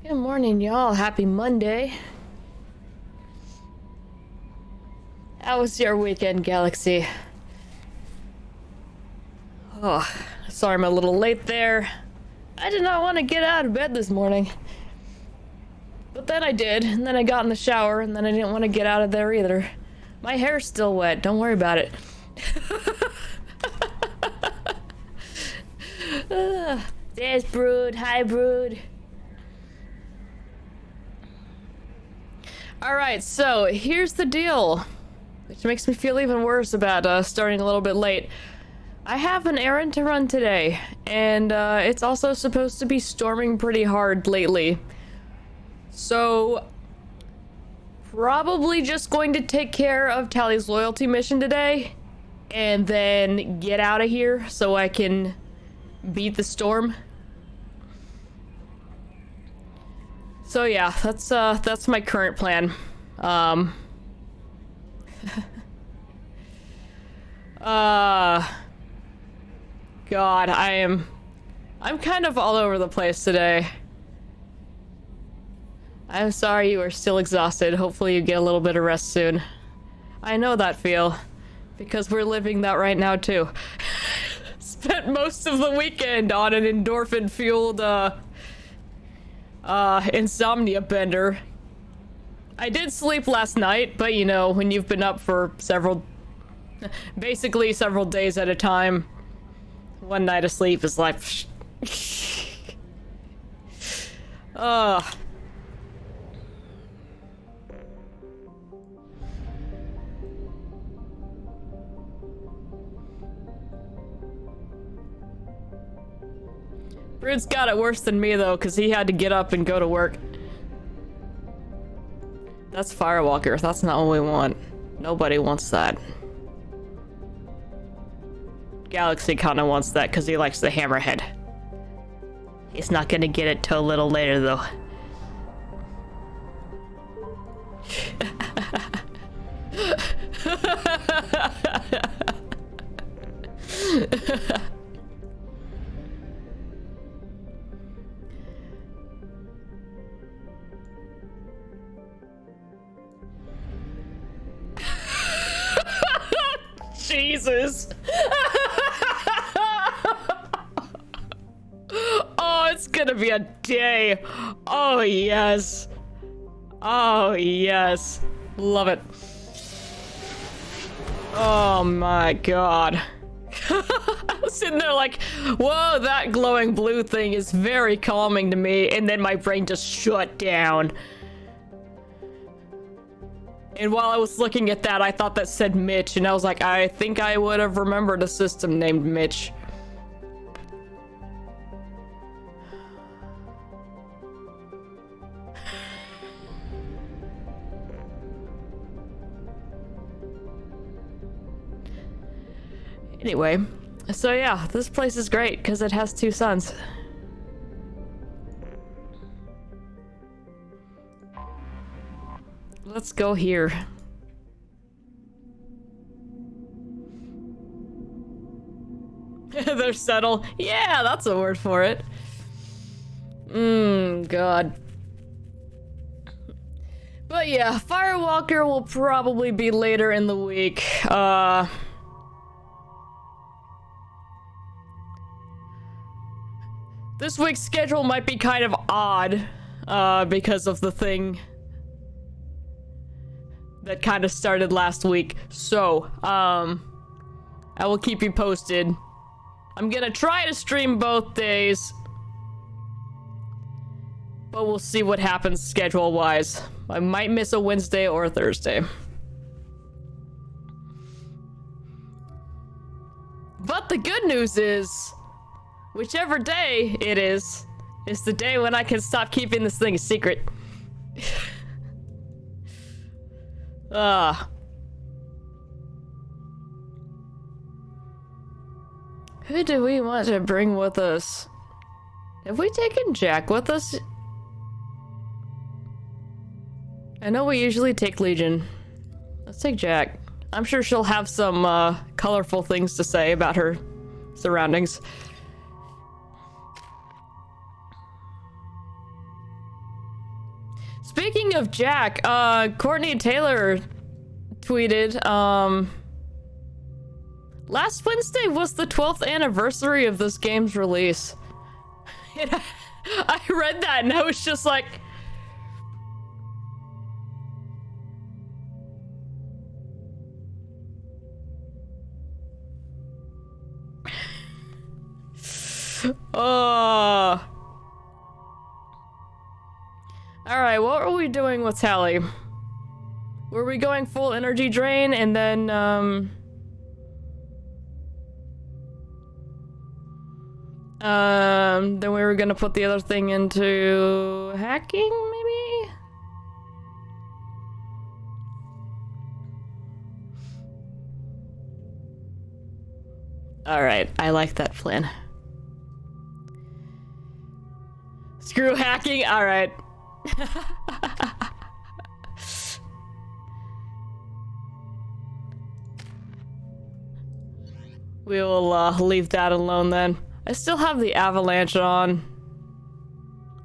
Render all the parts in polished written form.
Good morning, y'all. Happy Monday. How was your weekend, Galaxy? Oh, sorry I'm a little late there. I did not want to get out of bed this morning. But then I did, and then I got in the shower, and then I didn't want to get out of there either. My hair's still wet, don't worry about it. There's Brood. Hi, Brood. Alright, so here's the deal, which makes me feel even worse about starting a little bit late. I have an errand to run today, and it's also supposed to be storming pretty hard lately. So, probably just going to take care of Tally's loyalty mission today, and then get out of here so I can beat the storm. So yeah, that's my current plan. God, I'm kind of all over the place today. I'm sorry you are still exhausted. Hopefully you get a little bit of rest soon. I know that feel, because we're living that right now too. Spent most of the weekend on an endorphin-fueled, insomnia bender. I did sleep last night, but you know, when you've been up for basically several days at a time, one night of sleep is like, Brood's got it worse than me though, because he had to get up and go to work. That's Firewalker. That's not what we want. Nobody wants that. Galaxy kind of wants that because he likes the hammerhead. He's not gonna get it till a little later though. Jesus. Oh, it's gonna be a day. Oh, yes. Oh, yes. Love it. Oh my god. I was sitting there like, whoa, that glowing blue thing is very calming to me, and then my brain just shut down. And while I was looking at that, I thought that said Mitch, and I was like, I think I would have remembered a system named Mitch. Anyway, so yeah, this place is great because it has 2 suns. Let's go here. They're subtle. Yeah, that's a word for it. God. But yeah, Firewalker will probably be later in the week. This week's schedule might be kind of odd, because of the thing that kind of started last week. So, I will keep you posted. I'm gonna try to stream both days, but we'll see what happens schedule-wise. I might miss a Wednesday or a Thursday. But the good news is, whichever day it is the day when I can stop keeping this thing a secret. Who do we want to bring with us? Have we taken Jack with us? I know we usually take Legion. Let's take Jack. I'm sure she'll have some colorful things to say about her surroundings. Speaking of Jack, Courtney Taylor tweeted, last Wednesday was the 12th anniversary of this game's release. And I read that and I was just like... Oh. Alright, what are we doing with Tali? Were we going full energy drain and then, then we were gonna put the other thing into hacking, maybe? Alright, I like that plan. Screw hacking? Alright. We will leave that alone then. I still have the avalanche on.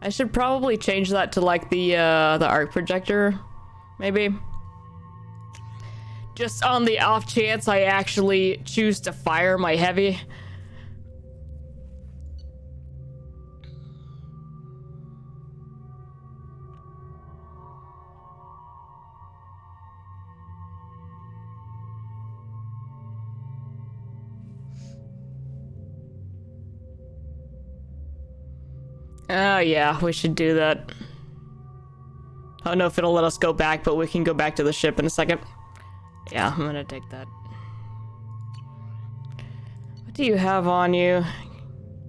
I should probably change that to like the arc projector, maybe. Just on the off chance I actually choose to fire my heavy. Oh yeah, we should do that. I don't know if it'll let us go back, but we can go back to the ship in a second. Yeah, I'm gonna take that. What do you have on you?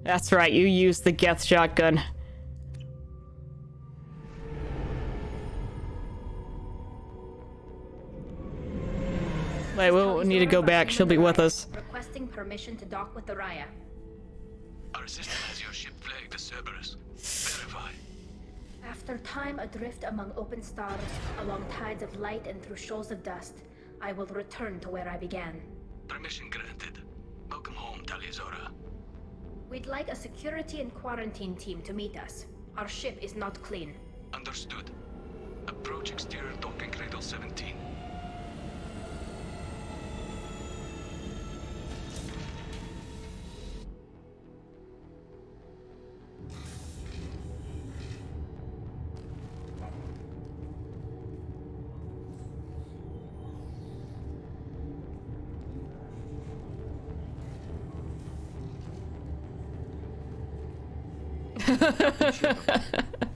That's right, you used the Geth shotgun. Wait, we'll need to go back. She'll be with us. Requesting permission to dock with the Raya. Our system has your ship flagged as Cerberus. Verify. After time adrift among open stars, along tides of light and through shoals of dust, I will return to where I began. Permission granted. Welcome home, tali'zorah. We'd like a security and quarantine team to meet us. Our ship is not clean. Understood. Approach exterior docking cradle 17.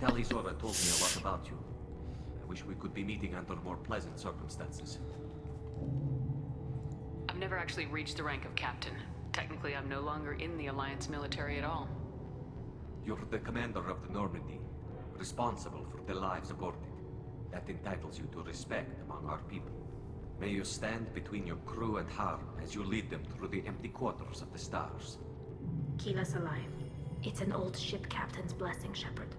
tali'zorah told me a lot about you. I wish we could be meeting under more pleasant circumstances. I've never actually reached the rank of captain. Technically, I'm no longer in the Alliance military at all. You're the commander of the Normandy, responsible for the lives aboard it. That entitles you to respect among our people. May you stand between your crew and harm as you lead them through the empty quarters of the stars. Keep us alive. It's an old ship captain's blessing, Shepard.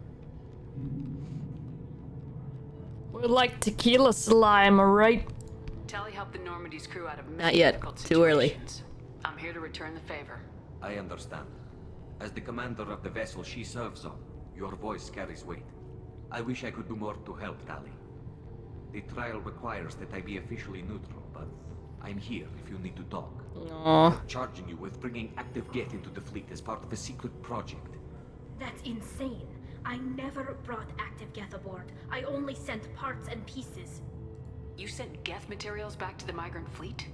We're like tequila slime, alright? Tali helped the Normandy's crew out of Not many yet. difficult Too early. situations. I'm here to return the favor. I understand. As the commander of the vessel she serves on, your voice carries weight. I wish I could do more to help Tali. The trial requires that I be officially neutral, but I'm here if you need to talk. Aww. Charging you with bringing active Geth into the fleet as part of a secret project. That's insane. I never brought active Geth aboard. I only sent parts and pieces. You sent Geth materials back to the migrant fleet?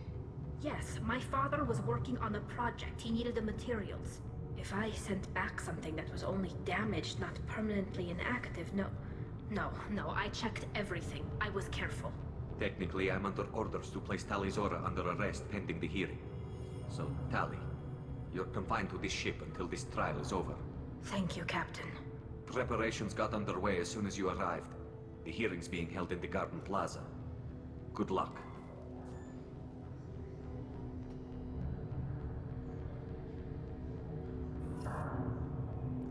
Yes, my father was working on a project. He needed the materials. If I sent back something that was only damaged, not permanently inactive, no, I checked everything. I was careful. Technically, I'm under orders to place tali'zorah under arrest pending the hearing. So, Tali, you're confined to this ship until this trial is over. Thank you, Captain. Preparations got underway as soon as you arrived. The hearing's being held in the Garden Plaza. Good luck.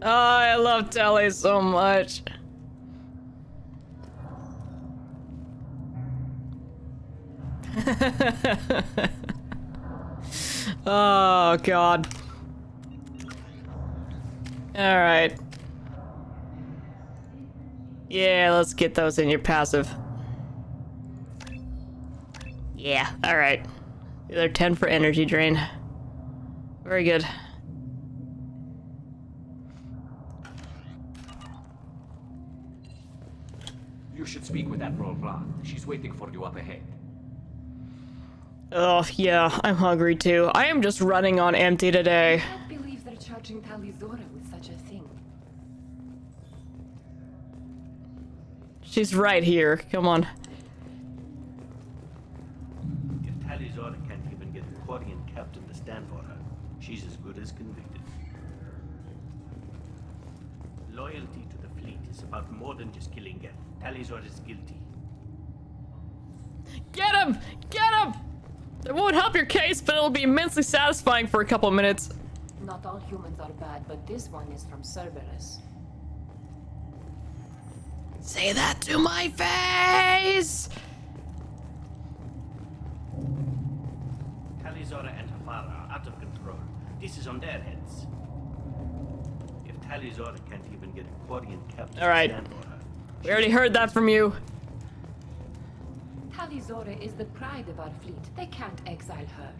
Oh, I love Tali so much. Oh, God. Alright. Yeah, let's get those in your passive. Yeah, alright. They're 10 for energy drain. Very good. You should speak with Admiral Rand. She's waiting for you up ahead. Oh, yeah, I'm hungry too. I am just running on empty today. I can't believe they're charging tali'zorah with such a thing. She's right here. Come on. If tali'zorah can't even get the Quarian captain to stand for her, she's as good as convicted. Loyalty to the fleet is about more than just killing Geth. tali'zorah is guilty. Get him! Get him! It won't help your case, but it'll be immensely satisfying for a couple of minutes. Not all humans are bad, but this one is from Cerberus. Say that to my face! tali'zorah and Hafara are out of control. This is on their heads. If tali'zorah can't even get a Quarian captain All right. to stand for her, We already heard that from you. Tali'zorah is the pride of our fleet. They can't exile her.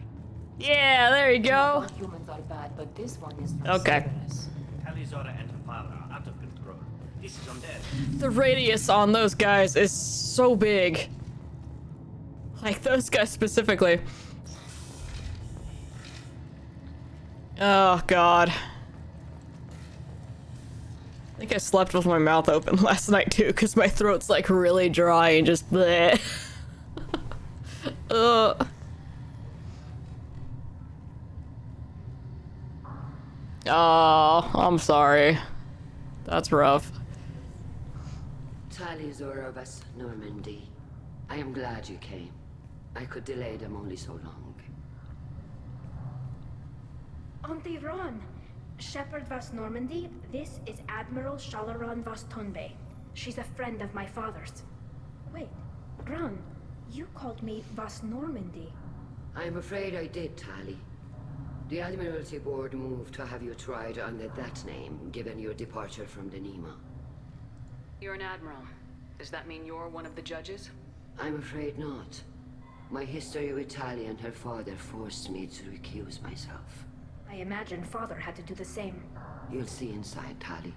Yeah, there you Not all go. humans are bad, but this one is from Okay. Cerberus. tali'zorah and Hafara are out of control. This is on their heads. The radius on those guys is so big. Like those guys specifically. Oh, God. I think I slept with my mouth open last night too, because my throat's like really dry and just bleh. Ugh. Oh, I'm sorry. That's rough. tali'zorah of us, Normandy. I am glad you came. I could delay them only so long. Auntie Ron! Shepherd Vas Normandy, this is Admiral Shalaran Vas Tonbe. She's a friend of my father's. Wait, Ron, you called me Vas Normandy. I'm afraid I did, Tali. The Admiralty Board moved to have you tried under that name, given your departure from the Nima. You're an admiral. Does that mean you're one of the judges? I'm afraid not. My history with Tali and her father forced me to recuse myself. I imagine father had to do the same. You'll see inside, Tali.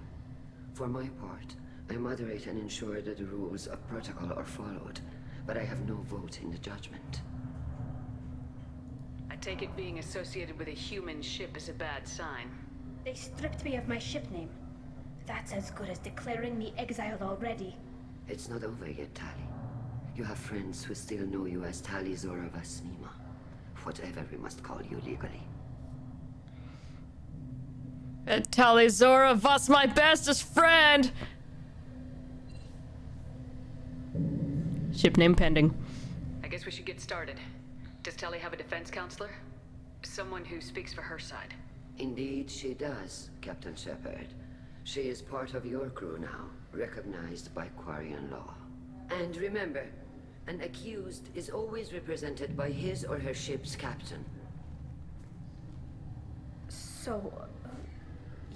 For my part, I moderate and ensure that the rules of protocol are followed, but I have no vote in the judgment. I take it being associated with a human ship is a bad sign. They stripped me of my ship name. That's as good as declaring me exiled already. It's not over yet, Tali. You have friends who still know you as tali'zorah Vas Nima. Whatever we must call you legally. And tali'zorah Vas, my bestest friend! Ship name pending. I guess we should get started. Does Telly have a defense counselor? Someone who speaks for her side. Indeed, she does, Captain Shepard. She is part of your crew now, recognized by Quarian law. And remember, an accused is always represented by his or her ship's captain. So,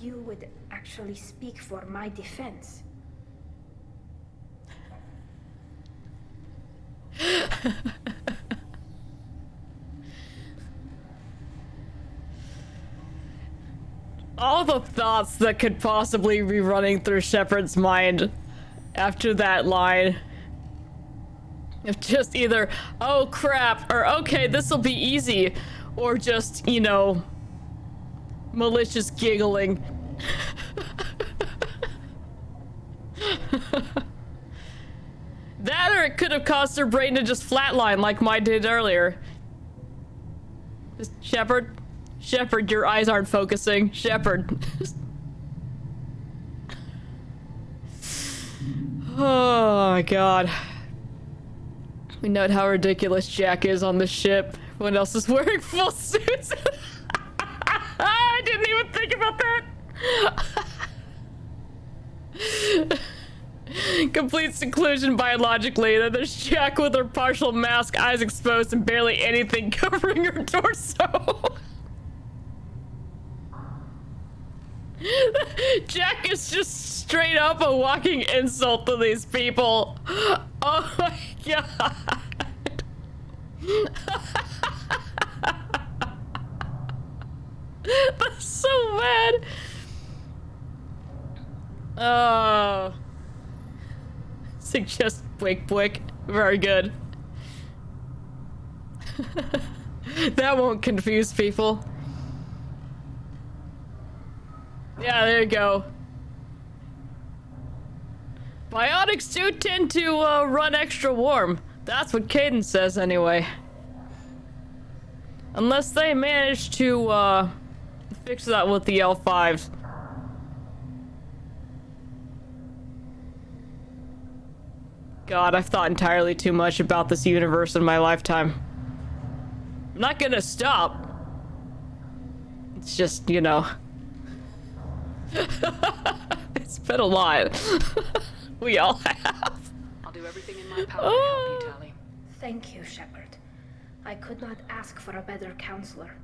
you would actually speak for my defense? All the thoughts that could possibly be running through Shepard's mind after that line. If just either, oh crap, or okay, this'll be easy, or just, you know, malicious giggling. That or it could have caused her brain to just flatline like mine did earlier. Just, Shepard, your eyes aren't focusing. Shepard. Oh my god. We note how ridiculous Jack is on the ship. Everyone else is wearing full suits. I didn't even think about that. Complete seclusion biologically. Then there's Jack with her partial mask, eyes exposed, and barely anything covering her torso. Jack is just straight up a walking insult to these people. Oh my god. That's so bad. Oh. Suggest Bwick Bwick. Very good. That won't confuse people. Yeah, there you go. Biotics do tend to run extra warm. That's what Caden says anyway. Unless they manage to fix that with the L5s. God, I've thought entirely too much about this universe in my lifetime. I'm not gonna stop. It's just, you know. It's been a lot. We all have. I'll do everything in my power to help you, Tali. Thank you, Shepard. I could not ask for a better counselor.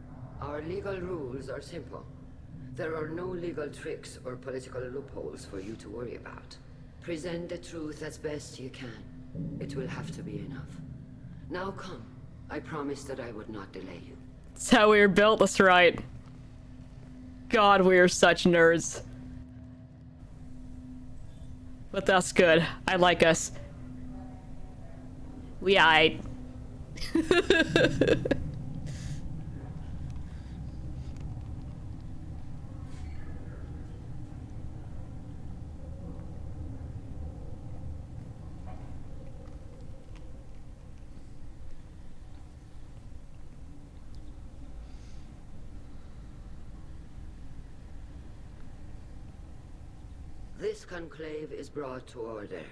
Our legal rules are simple. There are no legal tricks or political loopholes for you to worry about. Present the truth as best you can. It will have to be enough. Now come. I promised that I would not delay you. That's how we were built, that's right. God, we are such nerds. But that's good. I like us. We aight. This conclave is brought to order.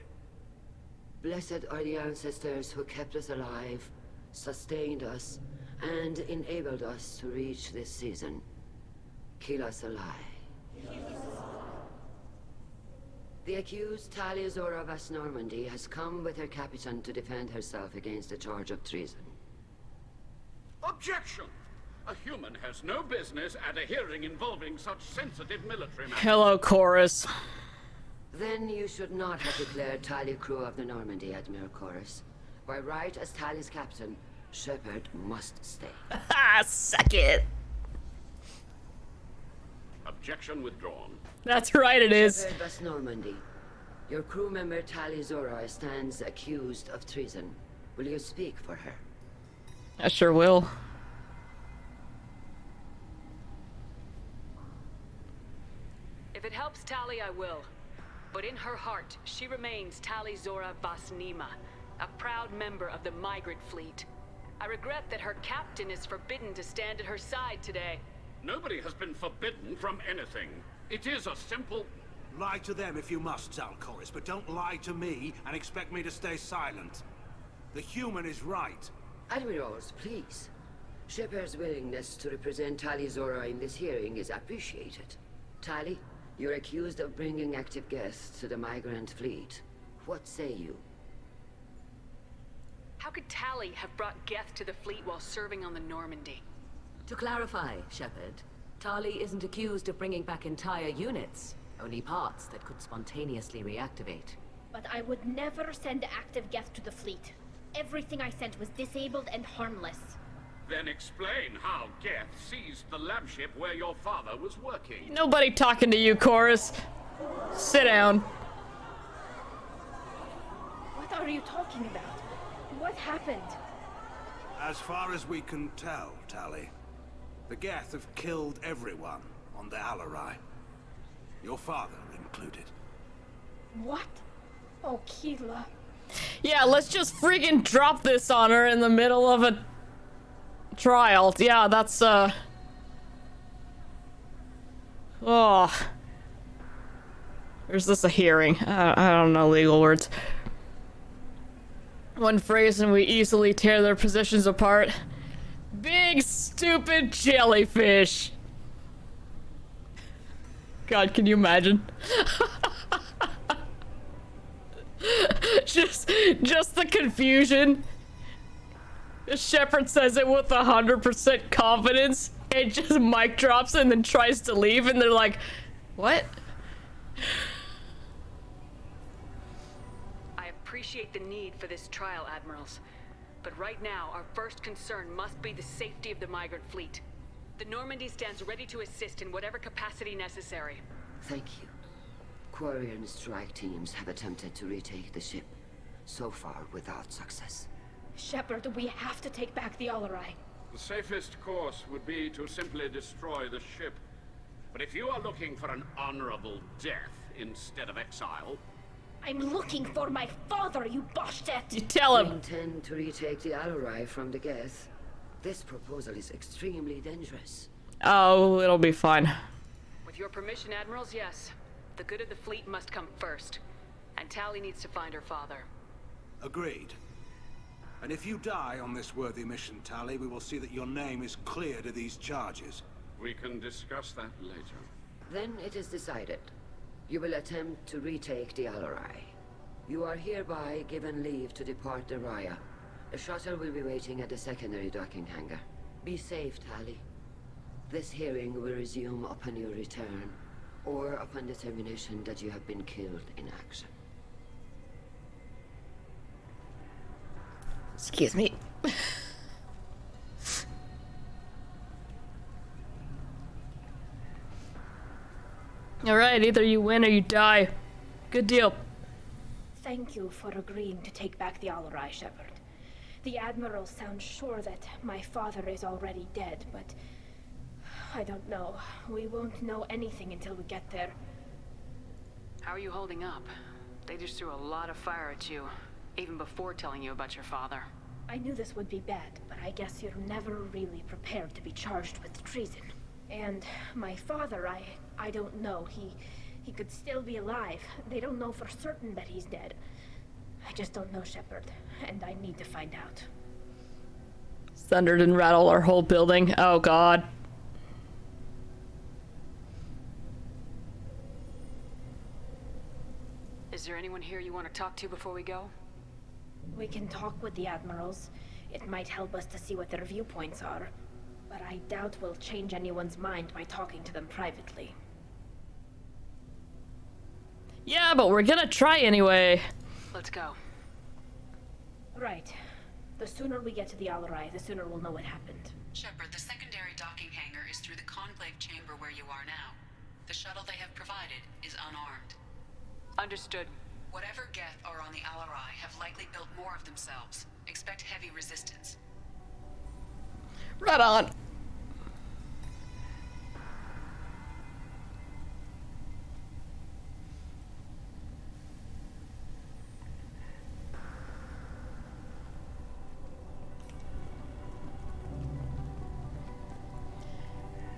Blessed are the ancestors who kept us alive, sustained us, and enabled us to reach this season. Keep us alive. The accused tali'zorah of Normandy has come with her captain to defend herself against a charge of treason. Objection! A human has no business at a hearing involving such sensitive military matters. Hello, Chorus. Then you should not have declared Tali crew of the Normandy, Admiral Chorus. By right as Tali's captain, Shepard must stay. Ah, suck it. Objection withdrawn. That's right, it is. Shepard of Normandy. Your crew member tali'zorah stands accused of treason. Will you speak for her? I sure will. If it helps Tali, I will. But in her heart, she remains tali'zorah Vasnima, a proud member of the migrant fleet. I regret that her captain is forbidden to stand at her side today. Nobody has been forbidden from anything. It is a simple... Lie to them if you must, Zalcoris, but don't lie to me and expect me to stay silent. The human is right. Admirals, please. Shepard's willingness to represent tali'zorah in this hearing is appreciated. Tali, you're accused of bringing active guests to the migrant fleet. What say you? How could Tali have brought Geth to the fleet while serving on the Normandy? To clarify, Shepard, Tali isn't accused of bringing back entire units, only parts that could spontaneously reactivate. But I would never send active Geth to the fleet. Everything I sent was disabled and harmless. Then explain how Geth seized the lab ship where your father was working. Nobody talking to you, Chorus. Sit down. What are you talking about? What happened? As far as we can tell, Tali, the Geth have killed everyone on the Alarai. Your father included. What? Oh, Keela. Yeah, let's just freaking drop this on her in the middle of a trial. Yeah, that's, Oh. Or is this a hearing? I don't know legal words. One phrase and we easily tear their positions apart. Big, stupid jellyfish. God, can you imagine? just the confusion. Shepard says it with 100% confidence. It just mic drops and then tries to leave and they're like, what? appreciate the need for this trial, Admirals. But right now, our first concern must be the safety of the migrant fleet. The Normandy stands ready to assist in whatever capacity necessary. Thank you. Quarian strike teams have attempted to retake the ship, so far without success. Shepard, we have to take back the Alarai. The safest course would be to simply destroy the ship. But if you are looking for an honorable death instead of exile... I'm looking for my father, you Bastet! You tell We him. intend to retake the Alarai from the Geth. This proposal is extremely dangerous. Oh, it'll be fine. With your permission, Admirals, yes. The good of the fleet must come first. And Tali needs to find her father. Agreed. And if you die on this worthy mission, Tali, we will see that your name is cleared of these charges. We can discuss that later. Then it is decided. You will attempt to retake the Alarai. You are hereby given leave to depart the Raya. A shuttle will be waiting at the secondary docking hangar. Be safe, Tali. This hearing will resume upon your return, or upon determination that you have been killed in action. Excuse me. Alright, either you win or you die. Good deal. Thank you for agreeing to take back the Alarai, Shepard. The Admiral sounds sure that my father is already dead, but... I don't know. We won't know anything until we get there. How are you holding up? They just threw a lot of fire at you, even before telling you about your father. I knew this would be bad, but I guess you're never really prepared to be charged with treason. And my father, I don't know. He could still be alive. They don't know for certain that he's dead. I just don't know, Shepard, and I need to find out. Thundered and rattled our whole building. Oh god. Is there anyone here you want to talk to before we go? We can talk with the Admirals. It might help us to see what their viewpoints are. But I doubt we'll change anyone's mind by talking to them privately. Yeah, but we're gonna try anyway. Let's go. Right. The sooner we get to the Alarai, the sooner we'll know what happened. Shepard, the secondary docking hangar is through the conclave chamber where you are now. The shuttle they have provided is unarmed. Understood. Whatever Geth are on the Alarai have likely built more of themselves. Expect heavy resistance. Right on.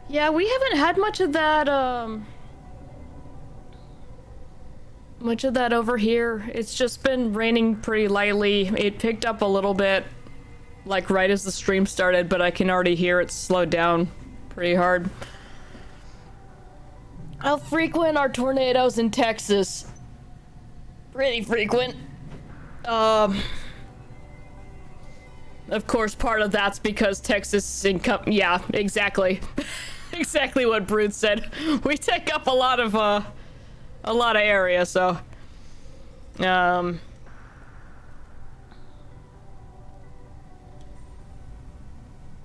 Yeah, we haven't had much of that over here. It's just been raining pretty lightly. It picked up a little bit, like right as the stream started, but I can already hear it slowed down pretty hard. How frequent are tornadoes in Texas? Pretty frequent. Of course, part of that's because Texas income. Yeah, exactly. Exactly what Brood said. We take up a lot of area, so.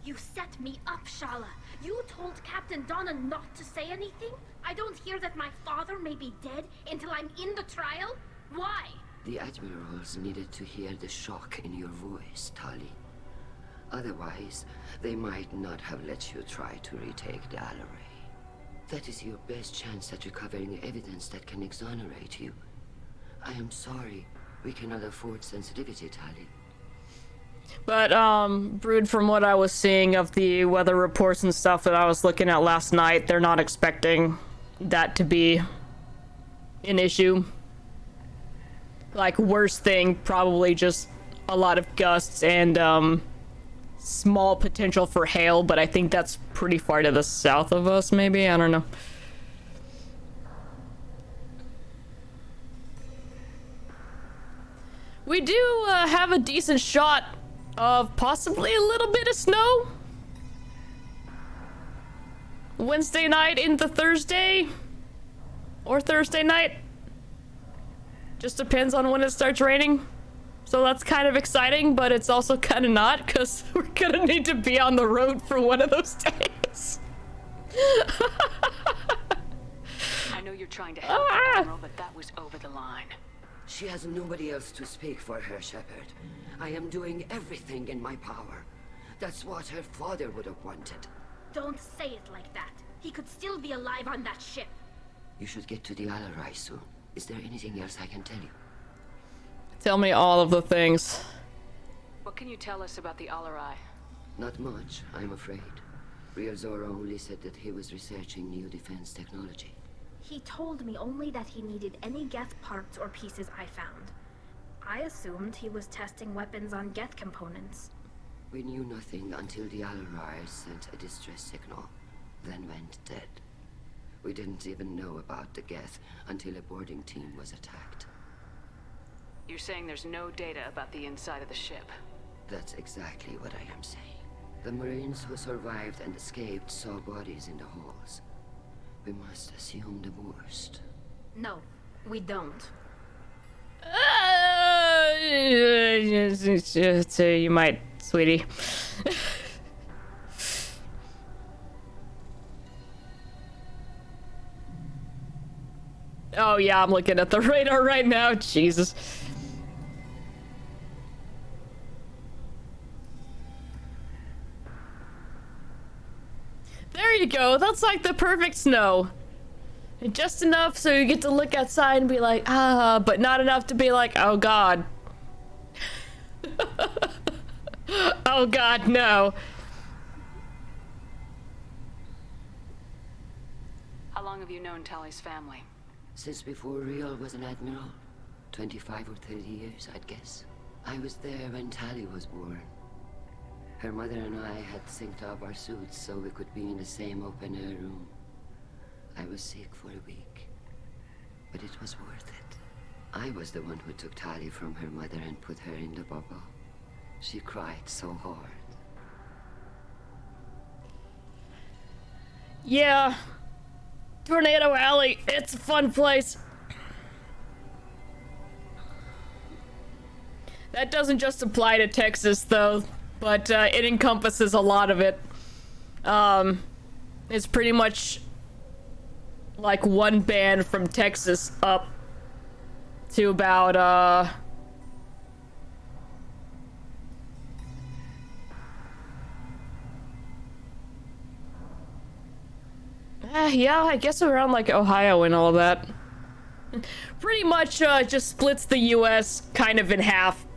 You set me up, Shala. You told Captain Donna not to say anything? I don't hear that my father may be dead until I'm in the trial? Why? The Admirals needed to hear the shock in your voice, Tali. Otherwise, they might not have let you try to retake the Alarai. That is your best chance at recovering evidence that can exonerate you. I am sorry. We cannot afford sensitivity, Tali. But, Brood, from what I was seeing of the weather reports and stuff that I was looking at last night, they're not expecting that to be an issue. Like, worst thing, probably just a lot of gusts and, small potential for hail, but I think that's pretty far to the south of us, maybe? I don't know. We do, have a decent shot of possibly a little bit of snow. Wednesday night into Thursday. Or Thursday night. Just depends on when it starts raining. So that's kind of exciting, but it's also kind of not, because we're gonna need to be on the road for one of those days. I know you're trying to help, Admiral, but that was over the line. She has nobody else to speak for her, Shepard. I am doing everything in my power. That's what her father would have wanted. Don't say it like that. He could still be alive on that ship. You should get to the Alarai soon. Is there anything else I can tell you? Tell me all of the things. What can you tell us about the Alarai? Not much, I'm afraid. Tali'zorah only said that he was researching new defense technology. He told me only that he needed any Geth parts or pieces I found. I assumed he was testing weapons on Geth components. We knew nothing until the Alarai sent a distress signal, then went dead. We didn't even know about the Geth until a boarding team was attacked. You're saying there's no data about the inside of the ship? That's exactly what I am saying. The Marines who survived and escaped saw bodies in the halls. We must assume the worst. No, we don't. You might, sweetie. Oh yeah, I'm looking at the radar right now. Jesus. There you go. That's like the perfect snow. Just enough so you get to look outside and be like, ah, but not enough to be like, oh god. Oh god, no. How long have you known Tali's family? Since before Riel was an admiral. 25 or 30 years, I'd guess. I was there when Tali was born. Her mother and I had synced up our suits so we could be in the same open-air room. I was sick for a week, but it was worth it. I was the one who took Tali from her mother and put her in the bubble. She cried so hard. Yeah. Tornado Alley, it's a fun place. That doesn't just apply to Texas, though, but it encompasses a lot of it. It's pretty much like one band from Texas up to about, yeah, I guess around like Ohio and all of that. Pretty much just splits the US kind of in half.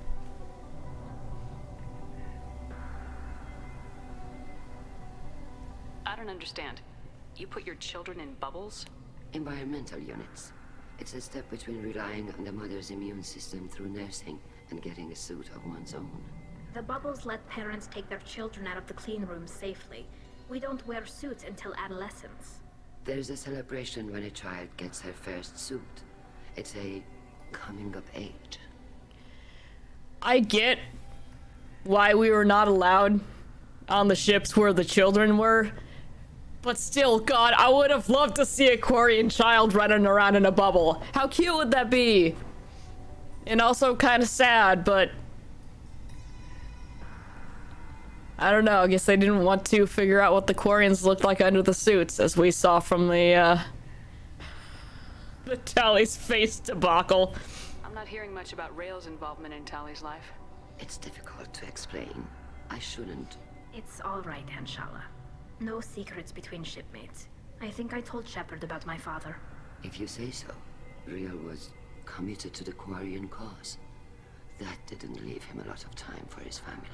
I don't understand. You put your children in bubbles? Environmental units. It's a step between relying on the mother's immune system through nursing and getting a suit of one's own. The bubbles let parents take their children out of the clean rooms safely. We don't wear suits until adolescence. There's a celebration when a child gets her first suit. It's a coming of age. I get why we were not allowed on the ships where the children were. But still, God, I would have loved to see a Quarian child running around in a bubble. How cute would that be? And also kind of sad, but I don't know. I guess they didn't want to figure out what the Quarians looked like under the suits, as we saw from the Tali's face debacle. I'm not hearing much about Rail's involvement in Tali's life. It's difficult to explain. I shouldn't. It's all right, Anshala. No secrets between shipmates. I think I told Shepard about my father. If you say so. Riel was committed to the Quarian cause. That didn't leave him a lot of time for his family.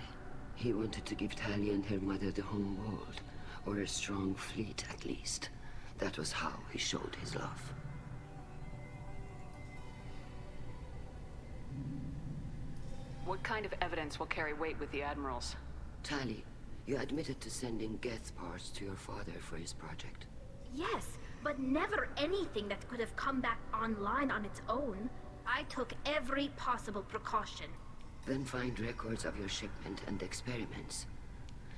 He wanted to give Tali and her mother the home world, or a strong fleet at least. That was how he showed his love. What kind of evidence will carry weight with the admirals? Tali, you admitted to sending Geth parts to your father for his project. Yes, but never anything that could have come back online on its own. I took every possible precaution. Then find records of your shipment and experiments.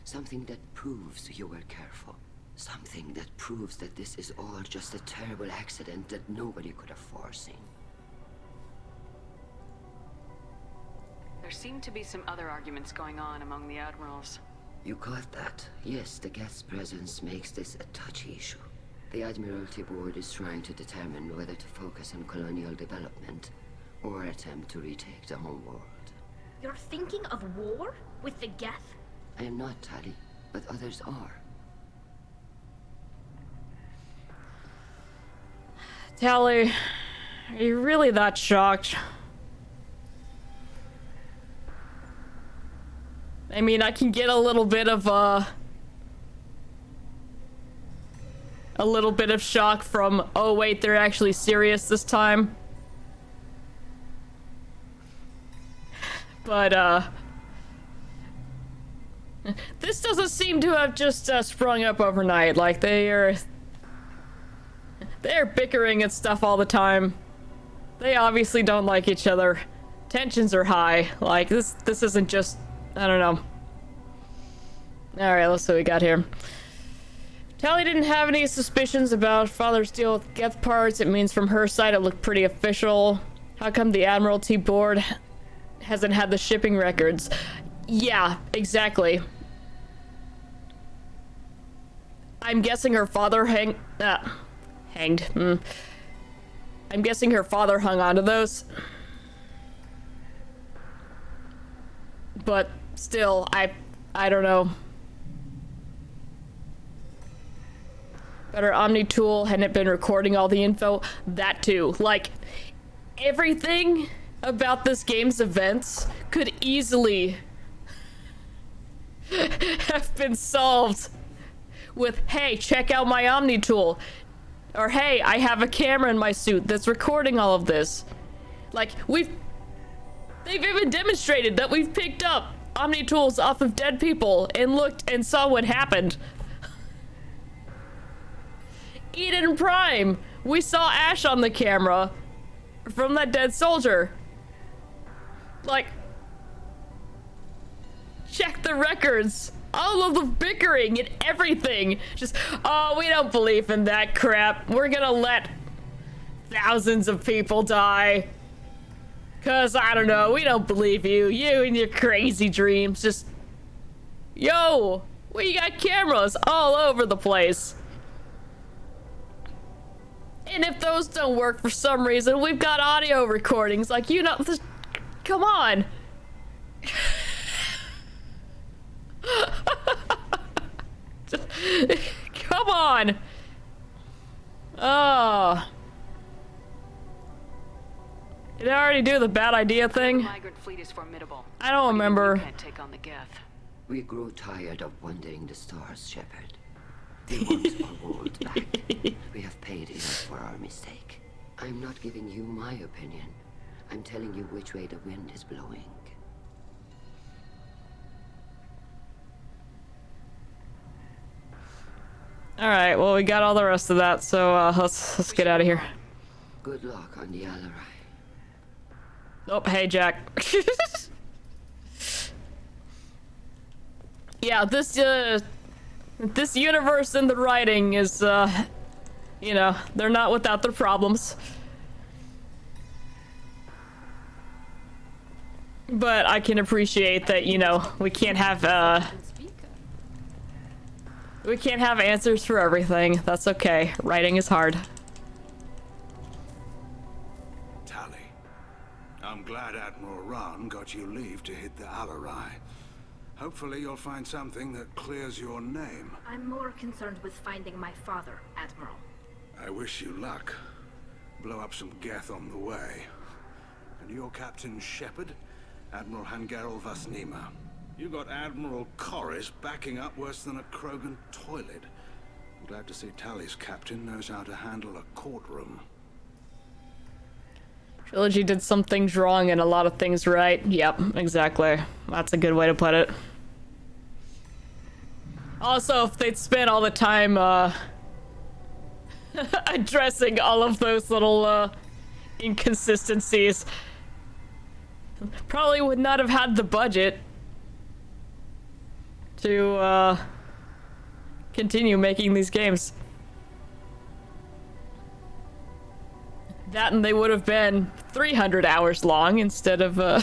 Something that proves you were careful. Something that proves that this is all just a terrible accident that nobody could have foreseen. seem to be some other arguments going on among the admirals. You caught that? Yes, the guest presence makes this a touchy issue. The Admiralty Board is trying to determine whether to focus on colonial development or attempt to retake the home world. You're thinking of war? With the Geth? I am not, Tali, but others are. Tali, are you really that shocked? I mean, I can get a little bit of shock from, oh wait, they're actually serious this time. But, this doesn't seem to have just sprung up overnight. Like, they're bickering and stuff all the time. They obviously don't like each other. Tensions are high. Like, this isn't just, I don't know. Alright, let's see what we got here. Tali didn't have any suspicions about Father's deal with Geth parts. It means from her side it looked pretty official. How come the Admiralty Board hasn't had the shipping records? Yeah, exactly. I'm guessing her father hanged. I'm guessing her father hung on to those. But still, I don't know. But her Omni tool hadn't been recording all the info. That too. Like, everything about this game's events could easily have been solved with, hey, check out my Omni tool. Or, hey, I have a camera in my suit that's recording all of this. Like, they've even demonstrated that we've picked up Omni tools off of dead people and looked and saw what happened. Eden Prime, we saw Ash on the camera from that dead soldier. Like, check the records. All of the bickering and everything. Just, oh, we don't believe in that crap. We're gonna let thousands of people die. Cause, I don't know, we don't believe you. You and your crazy dreams. Just, yo, we got cameras all over the place. And if those don't work for some reason, we've got audio recordings. Like, you know, come on. Just, come on. Oh. Did I already do the bad idea thing? The migrant fleet is formidable. I don't remember. We can't take on the Geth. We grow tired of wandering the stars, Shepard. We want our world back. We have paid enough for our mistake. I'm not giving you my opinion. I'm telling you which way the wind is blowing. Alright, well, we got all the rest of that, so let's get out of here. Good luck on the Alarai. Oh, hey, Jack. Yeah, this universe and the writing is, you know, they're not without their problems. But I can appreciate that, you know, we can't have answers for everything. That's okay. Writing is hard. Tali, I'm glad Admiral Rahn got you leave to hit the Alarai. Hopefully you'll find something that clears your name. I'm more concerned with finding my father, Admiral. I wish you luck. Blow up some Geth on the way. And your Captain Shepard? Admiral Hangarel Vasnima. You got Admiral Corris backing up worse than a Krogan toilet. I'm glad to see Tali's captain knows how to handle a courtroom. Trilogy did some things wrong and a lot of things right. Yep, exactly. That's a good way to put it. Also, if they'd spent all the time, addressing all of those little, inconsistencies, probably would not have had the budget to, continue making these games. That and they would have been 300 hours long instead of, I'm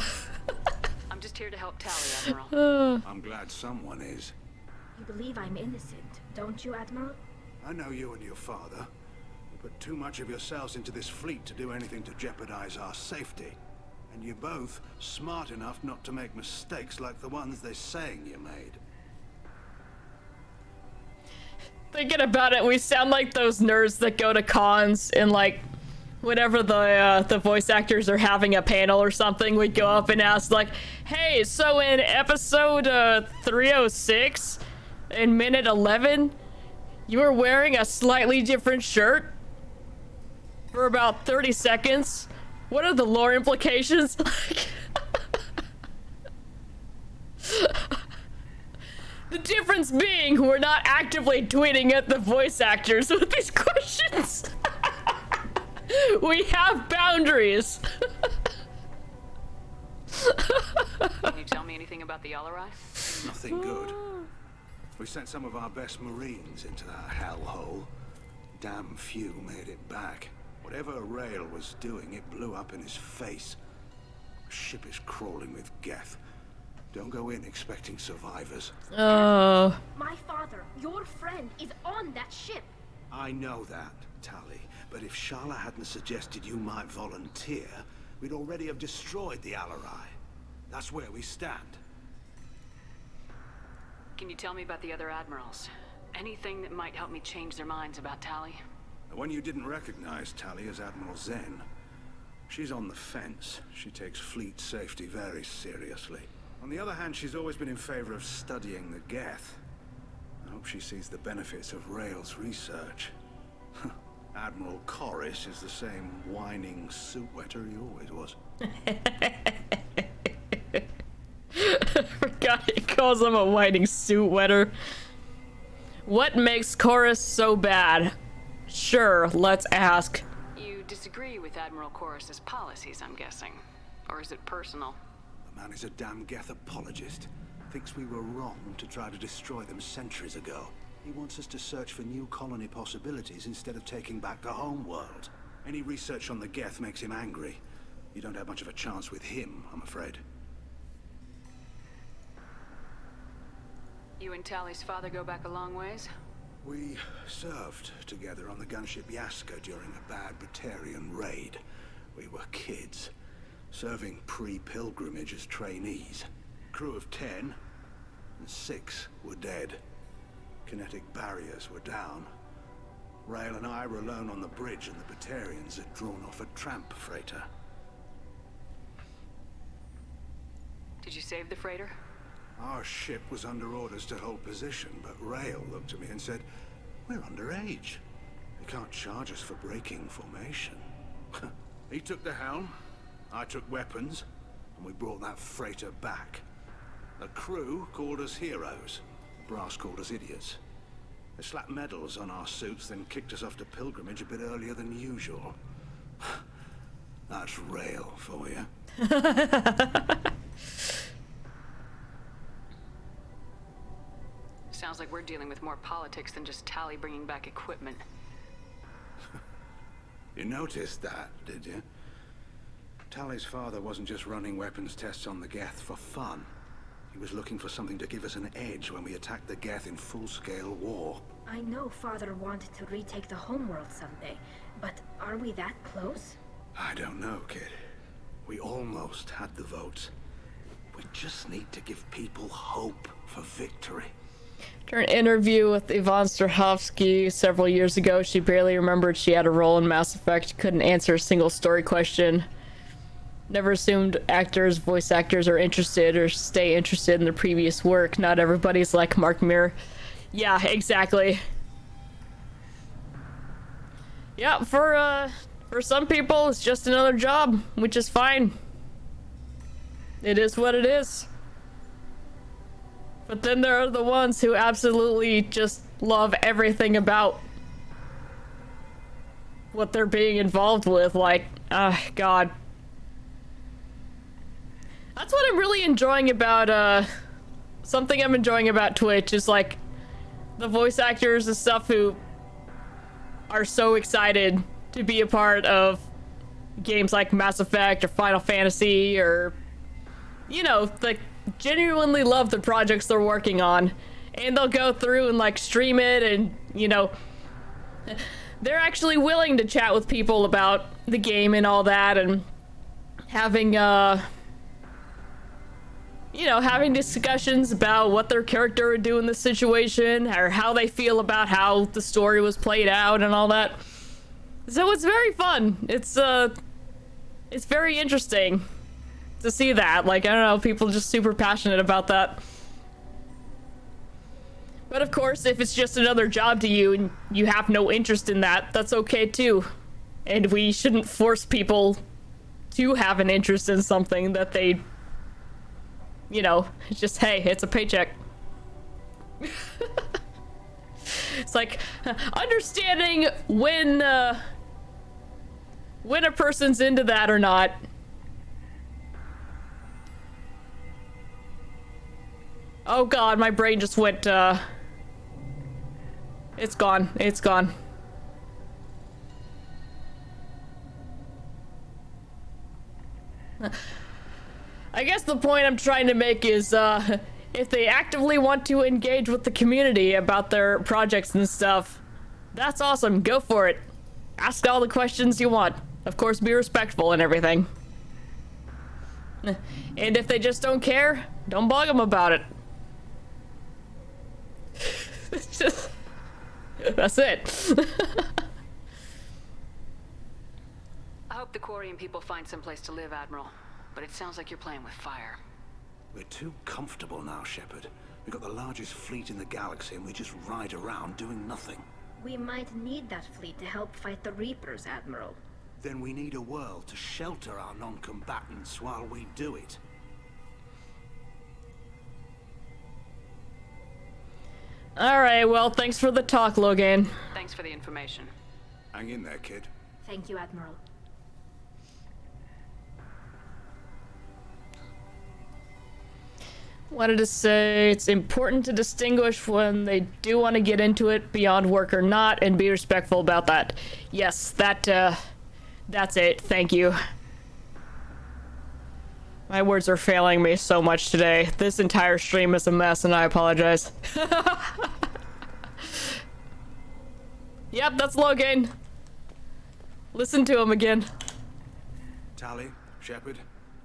here to help Tali, Admiral. I'm glad someone is. You believe I'm innocent, don't you, Admiral? I know you and your father. You put too much of yourselves into this fleet to do anything to jeopardize our safety. And you're both smart enough not to make mistakes like the ones they're saying you made. Thinking about it, we sound like those nerds that go to cons and like whenever the voice actors are having a panel or something, we go up and ask like, hey, so in episode 306 in minute 11, you were wearing a slightly different shirt for about 30 seconds. What are the lore implications? The difference being we're not actively tweeting at the voice actors with these questions. We have boundaries. Can you tell me anything about the Alarai? Nothing good. We sent some of our best Marines into that hellhole. Damn few made it back. Whatever Rail was doing, it blew up in his face. The ship is crawling with Geth. Don't go in expecting survivors. Oh. My father, your friend, is on that ship. I know that, Tali. But if Shala hadn't suggested you might volunteer, we'd already have destroyed the Alarai. That's where we stand. Can you tell me about the other admirals? Anything that might help me change their minds about Tali? The one you didn't recognize, Tali, is Admiral Zen. She's on the fence. She takes fleet safety very seriously. On the other hand, she's always been in favor of studying the Geth. I hope she sees the benefits of Rail's research. Admiral Corris is the same whining suit wetter he always was. Forgot he calls him a whining suit wetter. What makes Chorus so bad? Sure, let's ask. You disagree with Admiral Corus's policies, I'm guessing. Or is it personal? The man is a damn Geth apologist. Thinks we were wrong to try to destroy them centuries ago. He wants us to search for new colony possibilities instead of taking back the home world. Any research on the Geth makes him angry. You don't have much of a chance with him, I'm afraid. You and Tali's father go back a long ways? We served together on the gunship Yaska during a bad Batarian raid. We were kids, serving pre-pilgrimage as trainees. Crew of 10, and 6 were dead. Kinetic barriers were down. Rail and I were alone on the bridge, and the Batarians had drawn off a tramp freighter. Did you save the freighter? Our ship was under orders to hold position, but Rail looked at me and said, "We're underage. They can't charge us for breaking formation." He took the helm, I took weapons, and we brought that freighter back. The crew called us heroes. Brass called us idiots. They slapped medals on our suits, then kicked us off to pilgrimage a bit earlier than usual. That's Rail for you. Sounds like we're dealing with more politics than just Tali bringing back equipment. You noticed that, did you? Tali's father wasn't just running weapons tests on the Geth for fun. He was looking for something to give us an edge when we attacked the Geth in full-scale war. I know Father wanted to retake the homeworld someday, but are we that close? I don't know, kid. We almost had the votes. We just need to give people hope for victory. During an interview with Yvonne Strahovski several years ago, she barely remembered she had a role in Mass Effect, couldn't answer a single story question. Never assumed voice actors are interested or stay interested in their previous work. Not everybody's like Mark Mir. Yeah, exactly. Yeah, for some people, it's just another job, which is fine. It is what it is. But then there are the ones who absolutely just love everything about what they're being involved with. Like, God. That's what I'm really enjoying about, something I'm enjoying about Twitch is like the voice actors and stuff who are so excited to be a part of games like Mass Effect or Final Fantasy or, you know, like genuinely love the projects they're working on, and they'll go through and like stream it, and you know, they're actually willing to chat with people about the game and all that, and having you know, having discussions about what their character would do in this situation, or how they feel about how the story was played out and all that. So it's very fun. It's very interesting to see that. Like, I don't know, people just super passionate about that. But of course, if it's just another job to you and you have no interest in that, that's okay too. And we shouldn't force people to have an interest in something that they, you know, it's just, hey, it's a paycheck. It's like understanding when a person's into that or not. Oh god, my brain just went, it's gone. It's gone. I guess the point I'm trying to make is, if they actively want to engage with the community about their projects and stuff, that's awesome. Go for it. Ask all the questions you want. Of course, be respectful and everything. And if they just don't care, don't bug them about it. It's just... that's it. I hope the Quarian people find someplace to live, Admiral. But it sounds like you're playing with fire. We're too comfortable now, Shepard. We've got the largest fleet in the galaxy and we just ride around doing nothing. We might need that fleet to help fight the Reapers, Admiral. Then we need a world to shelter our non-combatants while we do it. Alright, well, thanks for the talk, Logan. Thanks for the information. Hang in there, kid. Thank you, Admiral. Wanted to say it's important to distinguish when they do want to get into it beyond work or not, and be respectful about that. Yes, that's it. Thank you. My words are failing me so much today. This entire stream is a mess, and I apologize. Yep, that's Logan. Listen to him again. Tali, Shepard,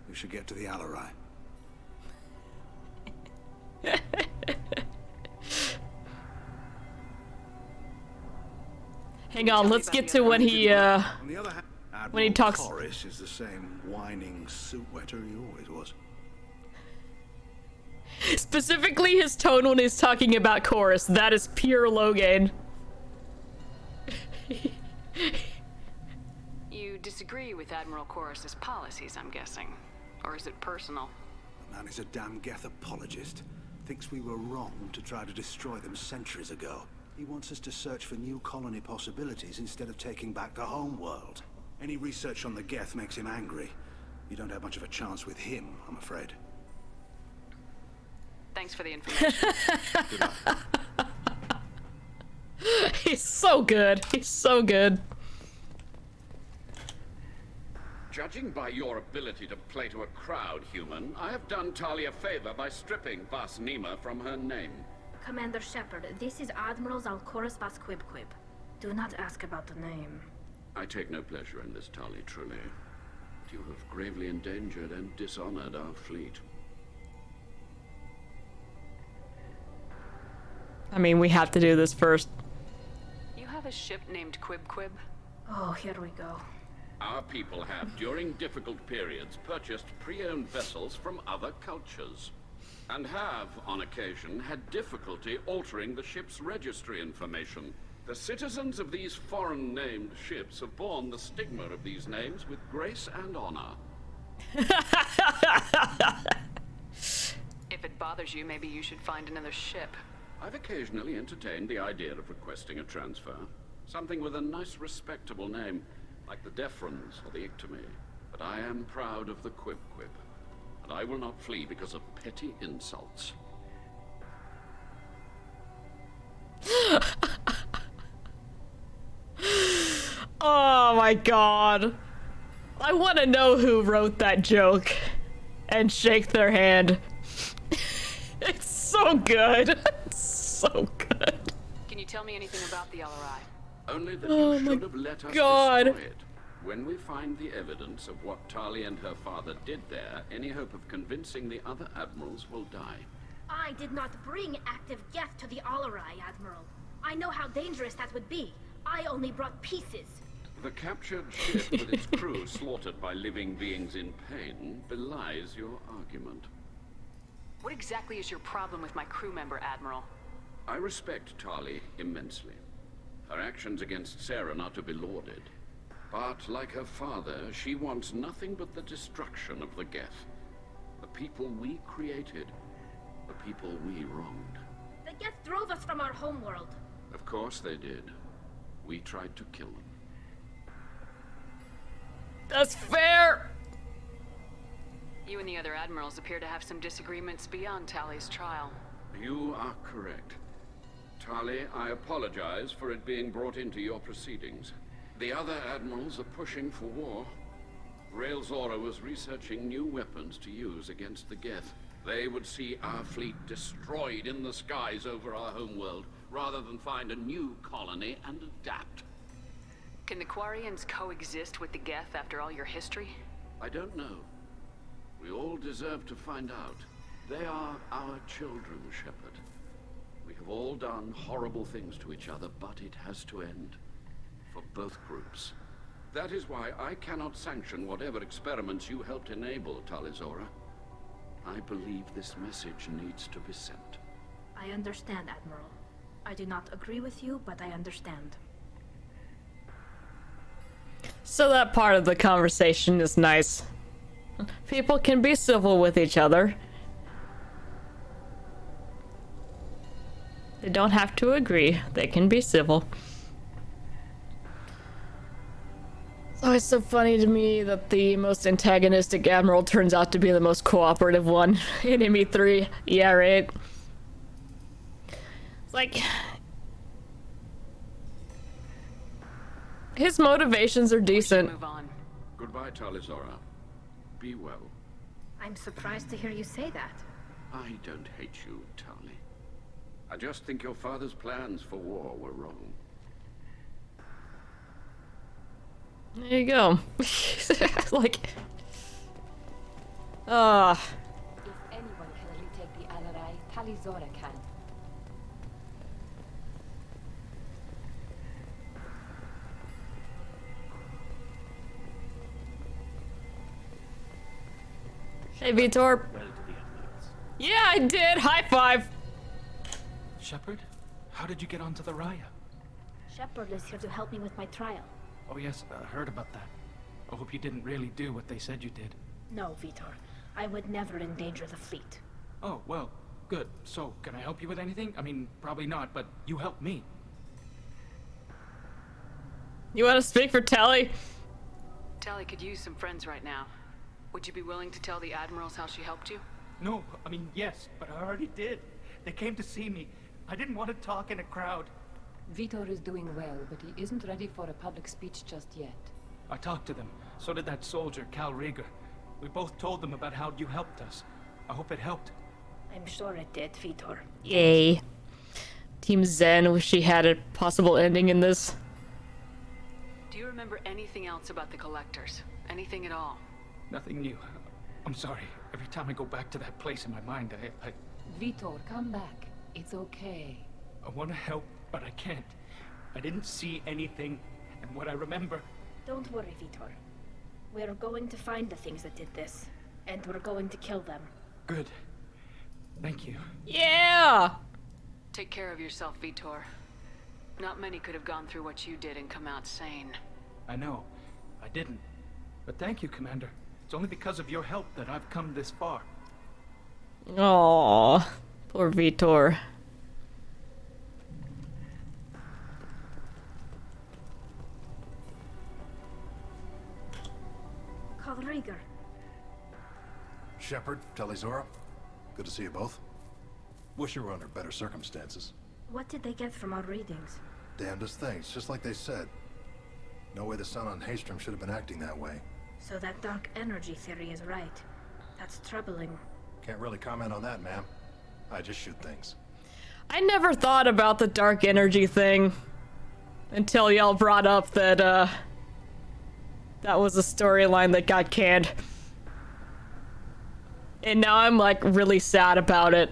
we should get to the Alarai. Hang on, let's get to when he talks. Chorus is the same whining suit wetter he always was. Specifically his tone when he's talking about Chorus. That is pure Logan. You disagree with Admiral Chorus's policies, I'm guessing. Or is it personal? The man is a damn Geth apologist. Thinks we were wrong to try to destroy them centuries ago. He wants us to search for new colony possibilities instead of taking back the home world. Any research on the Geth makes him angry. You don't have much of a chance with him, I'm afraid. Thanks for the information. Good luck. He's so good. He's so good. Judging by your ability to play to a crowd, human, I have done Tali a favor by stripping Vas Nima from her name. Commander Shepard, this is Admiral Zalcorus Vas Quib. Do not ask about the name. I take no pleasure in this, Tali, truly. You have gravely endangered and dishonored our fleet. I mean, we have to do this first. You have a ship named Quib? Oh, here we go. Our people have, during difficult periods, purchased pre-owned vessels from other cultures. And have, on occasion, had difficulty altering the ship's registry information. The citizens of these foreign-named ships have borne the stigma of these names with grace and honor. If it bothers you, maybe you should find another ship. I've occasionally entertained the idea of requesting a transfer. Something with a nice, respectable name, like the Defrons or the Ictomy. But I am proud of the Quib, and I will not flee because of petty insults. Oh my god. I want to know who wrote that joke and shake their hand. so good. So good. Can you tell me anything about the LRI? Only that Oh you my should have let us God. destroy it. When we find the evidence of what Tali and her father did there, any hope of convincing the other admirals will die. I did not bring active Geth to the Alarai, Admiral. I know how dangerous that would be. I only brought pieces. The captured ship with its crew slaughtered by living beings in pain belies your argument. What exactly is your problem with my crew member, Admiral? I respect Tali immensely. Her actions against Saren are to be lauded. But like her father, she wants nothing but the destruction of the Geth. The people we created, the people we wronged. The Geth drove us from our homeworld. Of course they did. We tried to kill them. That's fair. You and the other admirals appear to have some disagreements beyond Tali's trial. You are correct. Tali, I apologize for it being brought into your proceedings. The other admirals are pushing for war. Tali'zorah was researching new weapons to use against the Geth. They would see our fleet destroyed in the skies over our homeworld, rather than find a new colony and adapt. Can the Quarians coexist with the Geth after all your history? I don't know. We all deserve to find out. They are our children, Shepard. We have all done horrible things to each other, but it has to end. For both groups. That is why I cannot sanction whatever experiments you helped enable, tali'zorah. I believe this message needs to be sent. I understand, Admiral. I do not agree with you, but I understand. So that part of the conversation is nice. People can be civil with each other. They don't have to agree. They can be civil. It's always so funny to me that the most antagonistic admiral turns out to be the most cooperative one in ME3. Yeah, right? It's like... his motivations are decent. Move on. Goodbye, tali'zorah. Be well. I'm surprised to hear you say that. I don't hate you, Tali. I just think your father's plans for war were wrong. There you go. Like... If anyone can retake the Alarai, tali'zorah can. Hey, Vitor. Yeah, I did. High five. Shepard, how did you get onto the Raya? Shepard is here to help me with my trial. Oh yes, I heard about that. I hope you didn't really do what they said you did. No, Vitor. I would never endanger the fleet. Oh, well, good. So, can I help you with anything? I mean, probably not, but you helped me. You want to speak for Tali? Tali could use some friends right now. Would you be willing to tell the admirals how she helped you? No, I mean, yes, but I already did. They came to see me. I didn't want to talk in a crowd. Vitor is doing well, but he isn't ready for a public speech just yet. I talked to them. So did that soldier, Cal Rieger. We both told them about how you helped us. I hope it helped. I'm sure it did, Vitor. Yay. Team Zen, wish she had a possible ending in this. Do you remember anything else about the Collectors? Anything at all? Nothing new. I'm sorry. Every time I go back to that place in my mind, I Vitor, come back. It's okay. I want to help, but I can't. I didn't see anything, and what I remember... Don't worry, Vitor. We're going to find the things that did this, and we're going to kill them. Good. Thank you. Yeah! Take care of yourself, Vitor. Not many could have gone through what you did and come out sane. I know. I didn't. But thank you, Commander. It's only because of your help that I've come this far. Aww. Poor Vitor. Cal Rieger. Shepard, tali'zorah. Good to see you both. Wish you were under better circumstances. What did they get from our readings? Damnedest things, just like they said. No way the sun on Haystrom should have been acting that way. So that dark energy theory is right. That's troubling. Can't really comment on that, ma'am. I just shoot things. I never thought about the dark energy thing until y'all brought up that, that was a storyline that got canned. And now I'm, like, really sad about it.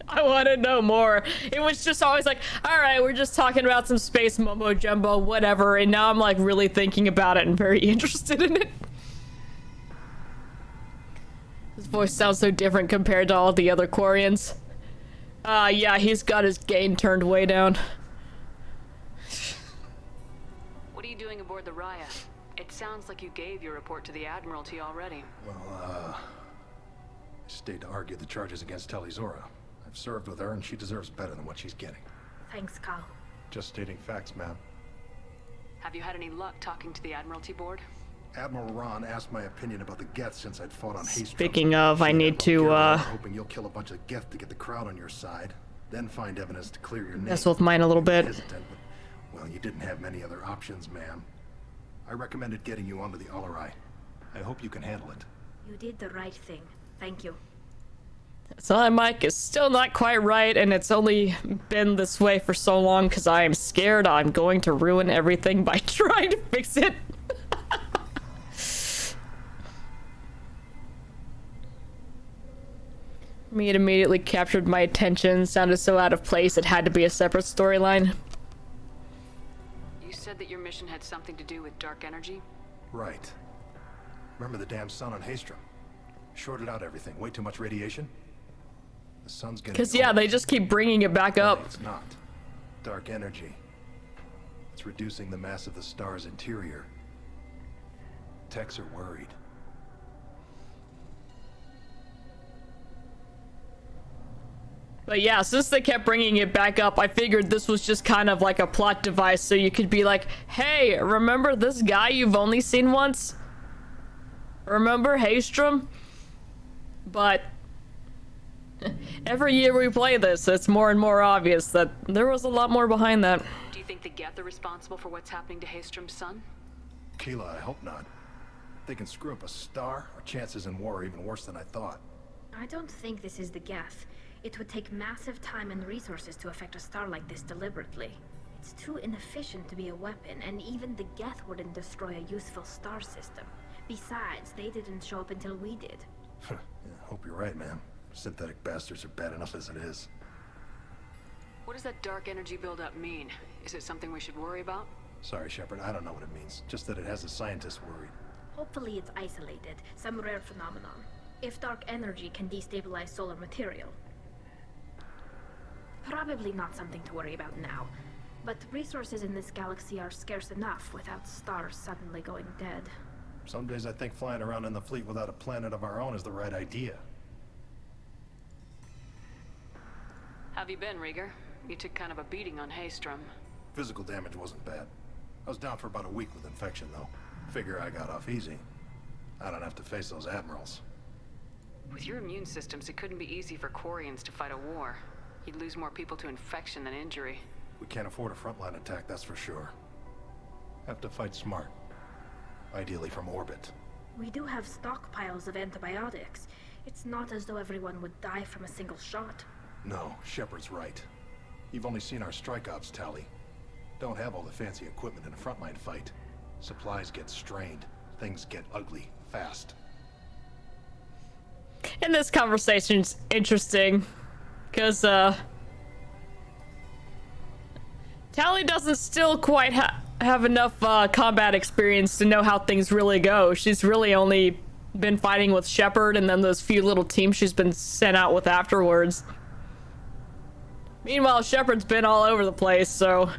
I want to know more. It was just always like, alright, we're just talking about some space mumbo-jumbo, whatever, and now I'm, like, really thinking about it and very interested in it. His voice sounds so different compared to all the other Quarians. Yeah, he's got his gain turned way down. What are you doing aboard the Raya? It sounds like you gave your report to the Admiralty already. Well, I stayed to argue the charges against tali'zorah. I've served with her, and she deserves better than what she's getting. Thanks, Cal. Just stating facts, ma'am. Have you had any luck talking to the Admiralty board? Admiral Ron asked my opinion about the Geth since I'd fought on Haystrom. Speaking of, I need to, hoping you'll kill a bunch of Geth to get the crowd on your side, then find evidence to clear your name. mess with mine a little bit. Hesitant, but, well, you didn't have many other options, ma'am. I recommended getting you onto the Alarai. I hope you can handle it. You did the right thing. Thank you. So my mic is still not quite right, and it's only been this way for so long because I am scared I'm going to ruin everything by trying to fix it. It immediately captured my attention, sounded so out of place it had to be a separate storyline. You said that your mission had something to do with dark energy? Right. Remember the damn sun on Haystrom? Shorted out everything. Way too much radiation? The sun's getting Because, yeah, they just keep bringing it back up. It's not. Dark energy. It's reducing the mass of the star's interior. Techs are worried. But yeah, since they kept bringing it back up, I figured this was just kind of like a plot device so you could be like, hey, remember this guy you've only seen once? Remember Haystrom? But every year we play this, it's more and more obvious that there was a lot more behind that. Do you think the Geth are responsible for what's happening to Haystrom's son? Keela, I hope not. If they can screw up a star, our chances in war are even worse than I thought. I don't think this is the Geth. It would take massive time and resources to affect a star like this deliberately. It's too inefficient to be a weapon, and even the Geth wouldn't destroy a useful star system. Besides, they didn't show up until we did. Yeah, hope you're right, man. Synthetic bastards are bad enough as it is. What does that dark energy buildup mean? Is it something we should worry about? Sorry, Shepard, I don't know what it means. Just that it has the scientists worried. Hopefully it's isolated, some rare phenomenon. If dark energy can destabilize solar material. Probably not something to worry about now. But resources in this galaxy are scarce enough without stars suddenly going dead. Some days I think flying around in the fleet without a planet of our own is the right idea. Have you been, Rieger? You took kind of a beating on Haystrom. Physical damage wasn't bad. I was down for about a week with infection, though. Figure I got off easy. I don't have to face those admirals. With your immune systems, it couldn't be easy for Quarians to fight a war. You'd lose more people to infection than injury. We can't afford a frontline attack, that's for sure. Have to fight smart. Ideally from orbit. We do have stockpiles of antibiotics. It's not as though everyone would die from a single shot. No, Shepard's right. You've only seen our strike ops tally. Don't have all the fancy equipment in a frontline fight. Supplies get strained. Things get ugly, fast. And this conversation's interesting. Because, Tali doesn't still quite have enough combat experience to know how things really go. She's really only been fighting with Shepard and then those few little teams she's been sent out with afterwards. Meanwhile, Shepard's been all over the place, so...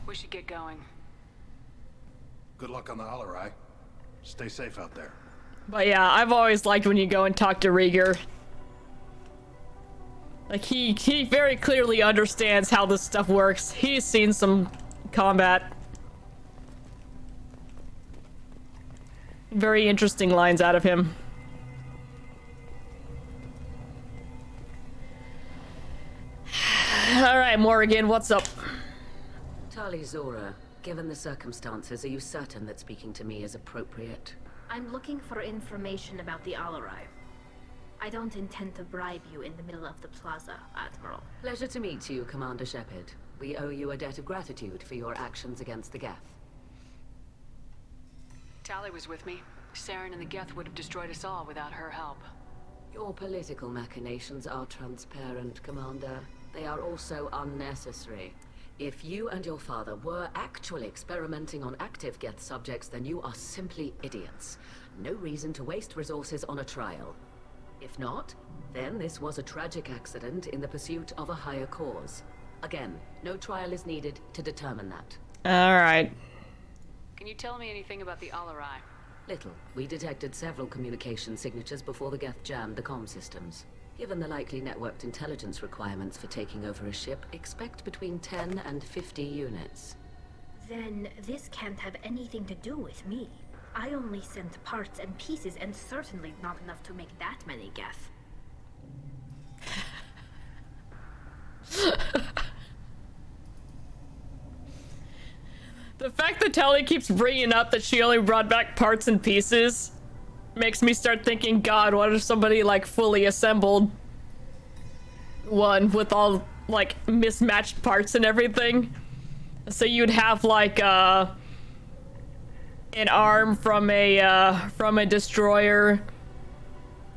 We should get going. Good luck on the Alarai. Stay safe out there. But yeah, I've always liked when you go and talk to Rieger. Like, he very clearly understands how this stuff works. He's seen some combat. Very interesting lines out of him. Alright, Morrigan, what's up? tali'zorah, given the circumstances, are you certain that speaking to me is appropriate? I'm looking for information about the Alarai. I don't intend to bribe you in the middle of the plaza, Admiral. Pleasure to meet you, Commander Shepard. We owe you a debt of gratitude for your actions against the Geth. Tali was with me. Saren and the Geth would have destroyed us all without her help. Your political machinations are transparent, Commander. They are also unnecessary. If you and your father were actually experimenting on active Geth subjects, then you are simply idiots. No reason to waste resources on a trial. If not, then this was a tragic accident in the pursuit of a higher cause. Again, no trial is needed to determine that. Alright. Can you tell me anything about the Alarai? Little. We detected several communication signatures before the Geth jammed the comm systems. Given the likely networked intelligence requirements for taking over a ship, expect between 10 and 50 units. Then this can't have anything to do with me. I only sent parts and pieces, and certainly not enough to make that many Geth. The fact that Tali keeps bringing up that she only brought back parts and pieces makes me start thinking, God, what if somebody, like, fully assembled one with all, like, mismatched parts and everything? So you'd have, like, an arm from a destroyer,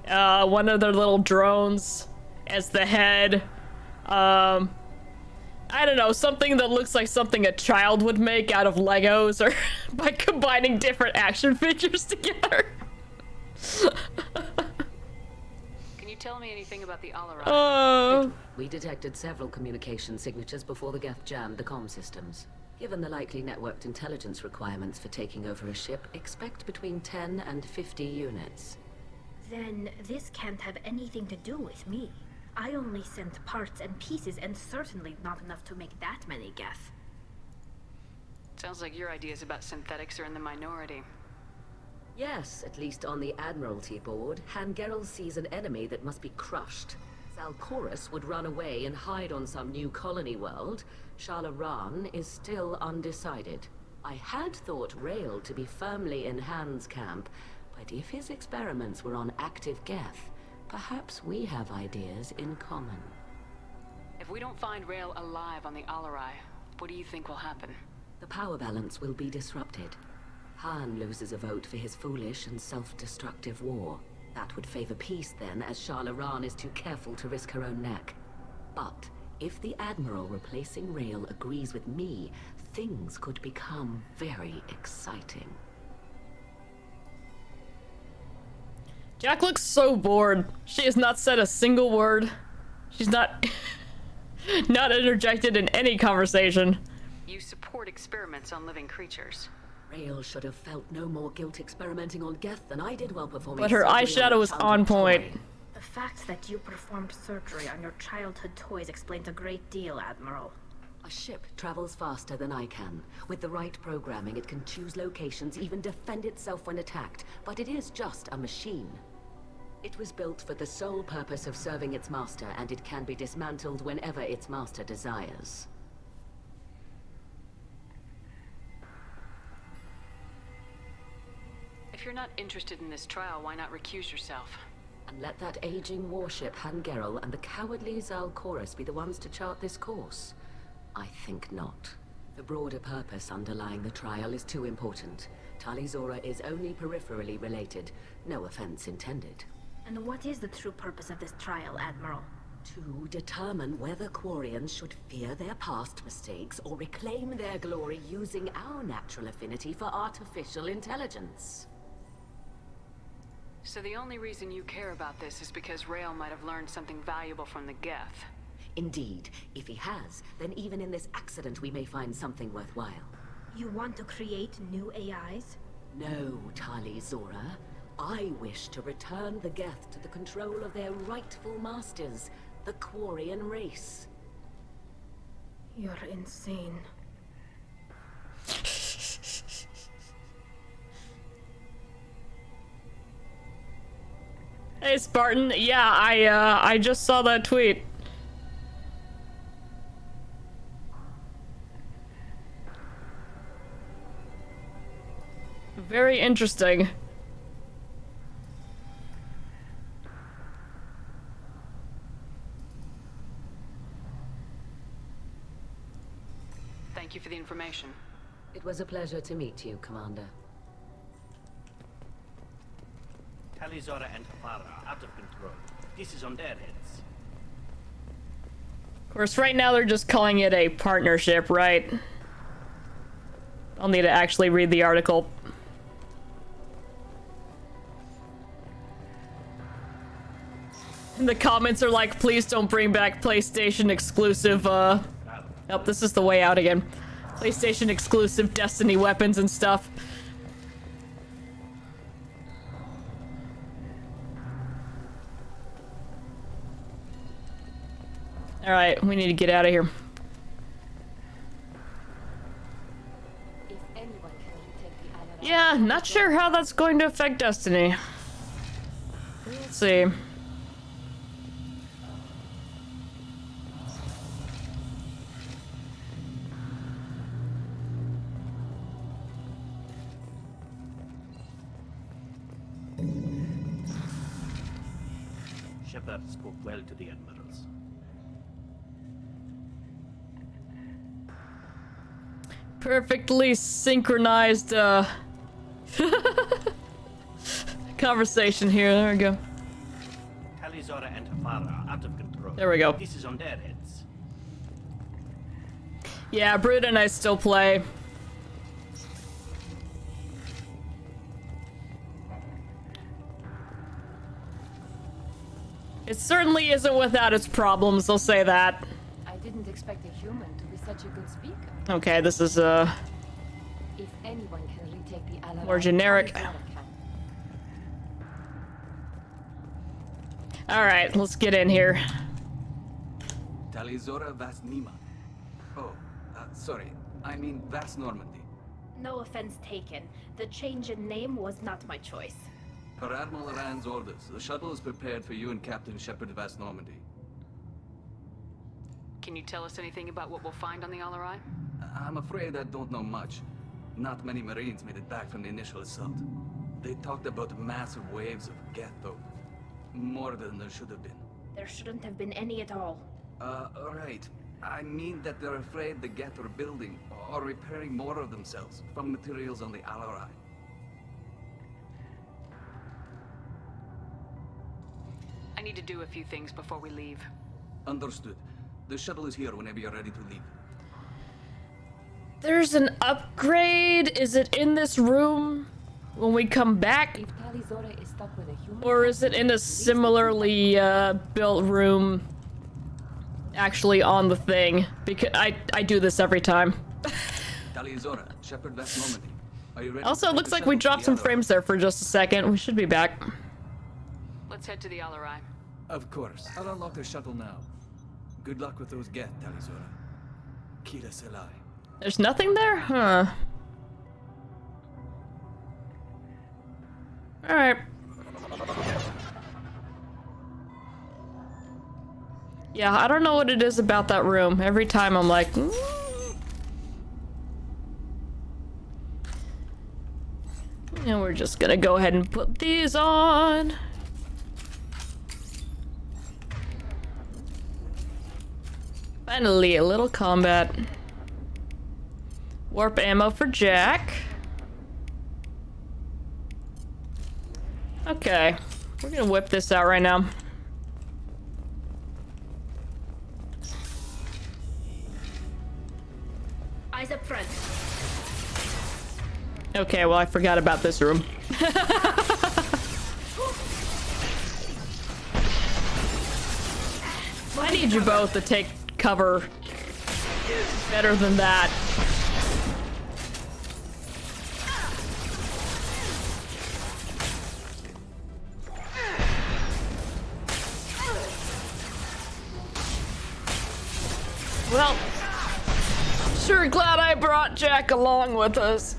one of their little drones as the head, I don't know, something that looks like something a child would make out of Legos or by combining different action figures together. Can you tell me anything about the Alarai? We detected several communication signatures before the Geth jammed the comm systems. Given the likely networked intelligence requirements for taking over a ship, expect between 10 and 50 units. Then this can't have anything to do with me. I only sent parts and pieces, and certainly not enough to make that many Geth. Sounds like your ideas about synthetics are in the minority. Yes, at least on the Admiralty board, Hangerel sees an enemy that must be crushed. Zalcorus would run away and hide on some new colony world. Shalaran is still undecided. I had thought Rael to be firmly in Han's camp, but if his experiments were on active Geth, perhaps we have ideas in common. If we don't find Rael alive on the Alarai, what do you think will happen? The power balance will be disrupted. Han loses a vote for his foolish and self-destructive war. That would favor peace then, as Shalaran is too careful to risk her own neck. But if the Admiral replacing Rael agrees with me, things could become very exciting. Jack looks so bored. She has not said a single word. She's not not interjected in any conversation. You support experiments on living creatures. Rael should have felt no more guilt experimenting on Geth than I did while performing. But her eyeshadow is on point. The fact that you performed surgery on your childhood toys explains a great deal, Admiral. A ship travels faster than I can. With the right programming, it can choose locations, even defend itself when attacked. But it is just a machine. It was built for the sole purpose of serving its master, and it can be dismantled whenever its master desires. If you're not interested in this trial, why not recuse yourself? And let that aging warship Hangerel and the cowardly Zalcorus be the ones to chart this course? I think not. The broader purpose underlying the trial is too important. Tali'zorah is only peripherally related. No offense intended. And what is the true purpose of this trial, Admiral? To determine whether Quarians should fear their past mistakes or reclaim their glory using our natural affinity for artificial intelligence. So the only reason you care about this is because Rael might have learned something valuable from the Geth. Indeed. If he has, then even in this accident we may find something worthwhile. You want to create new AIs? No, Tali'zorah. I wish to return the Geth to the control of their rightful masters, the Quarian race. You're insane. Hey Spartan, yeah, I just saw that tweet. Very interesting. for the information. It was a pleasure to meet you, Commander. Tali'zorah and Hafara are out of control. This is on their heads. Of course, right now they're just calling it a partnership, right? I'll need to actually read the article. And the comments are like, please don't bring back PlayStation exclusive, Oh, this is the way out again. PlayStation exclusive Destiny weapons and stuff. Alright, we need to get out of here. Yeah, not sure how that's going to affect Destiny. Let's see. Shepard spoke well to the admirals. Perfectly synchronized, conversation here. There we go. Tali'zorah and Hafara are out of control. There we go. This is on their heads. Yeah, Brood and I still play. It certainly isn't without its problems, I'll say that. I didn't expect a human to be such a good speaker. Okay, this is, If anyone can retake the Alarai, more generic. Tali'zorah can. Alright, let's get in here. Tali'zorah Vasnima. Oh, sorry. I mean Vas Normandy. No offense taken. The change in name was not my choice. Per Admiral Rand's orders, the shuttle is prepared for you and Captain Shepard Vas Normandy. Can you tell us anything about what we'll find on the Alarai? I'm afraid I don't know much. Not many Marines made it back from the initial assault. They talked about massive waves of Geth, though. More than there should have been. There shouldn't have been any at all. Right. I mean that they're afraid the Geth are building or repairing more of themselves from materials on the Alarai. I need to do a few things before we leave. Understood. The shuttle is here whenever you're ready to leave. There's an upgrade. Is it in this room when we come back? If Tali'zorah is stuck with a human, Or is it in a similarly built room actually on the thing? Because I do this every time. Tali'zorah, Shepard Vas Normandy. Are you ready? Also, it looks like we dropped some frames there for just a second. We should be back. Let's head to the Alarai. Of course. I'll unlock the shuttle now. Good luck with those Geth, Tali'zorah. Kira Selai. There's nothing there? Huh. Alright. Yeah, I don't know what it is about that room. Every time I'm like, And we're just gonna go ahead and put these on. Finally, a little combat. Warp ammo for Jack. Okay, we're gonna whip this out right now. Eyes up front. Okay, well I forgot about this room. I need you both to take cover better than that. Well, sure glad I brought Jack along with us.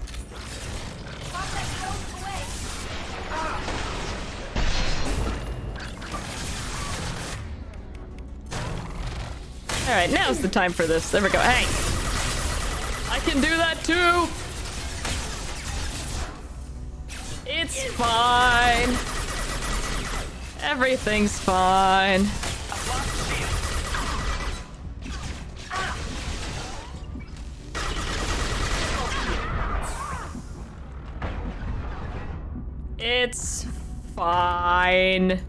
Alright, now's the time for this. There we go. Hey! I can do that too! It's fine. Everything's fine. It's fine.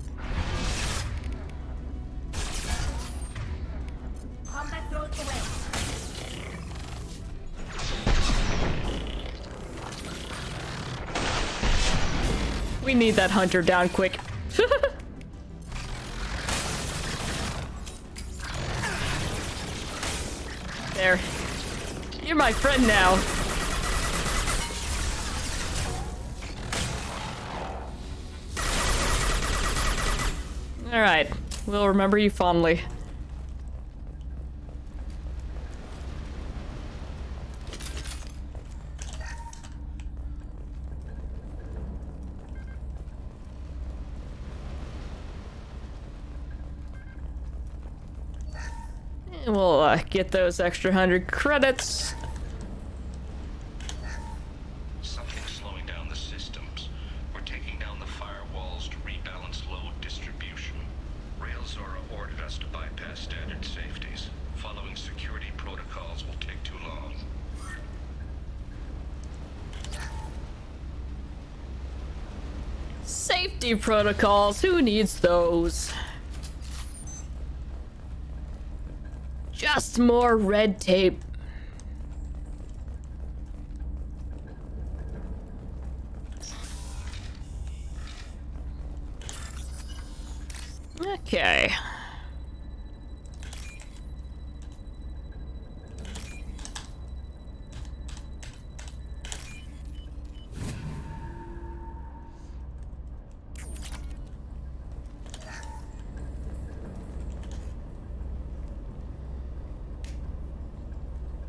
Combat drones away. We need that hunter down quick. There. You're my friend now. Alright. We'll remember you fondly. And we'll get those extra 100 credits. Something's slowing down the systems. We're taking down the firewalls to rebalance load distribution. Tali'zorah ordered us to bypass standard safeties. Following security protocols will take too long. Safety protocols, who needs those? Just more red tape. Okay.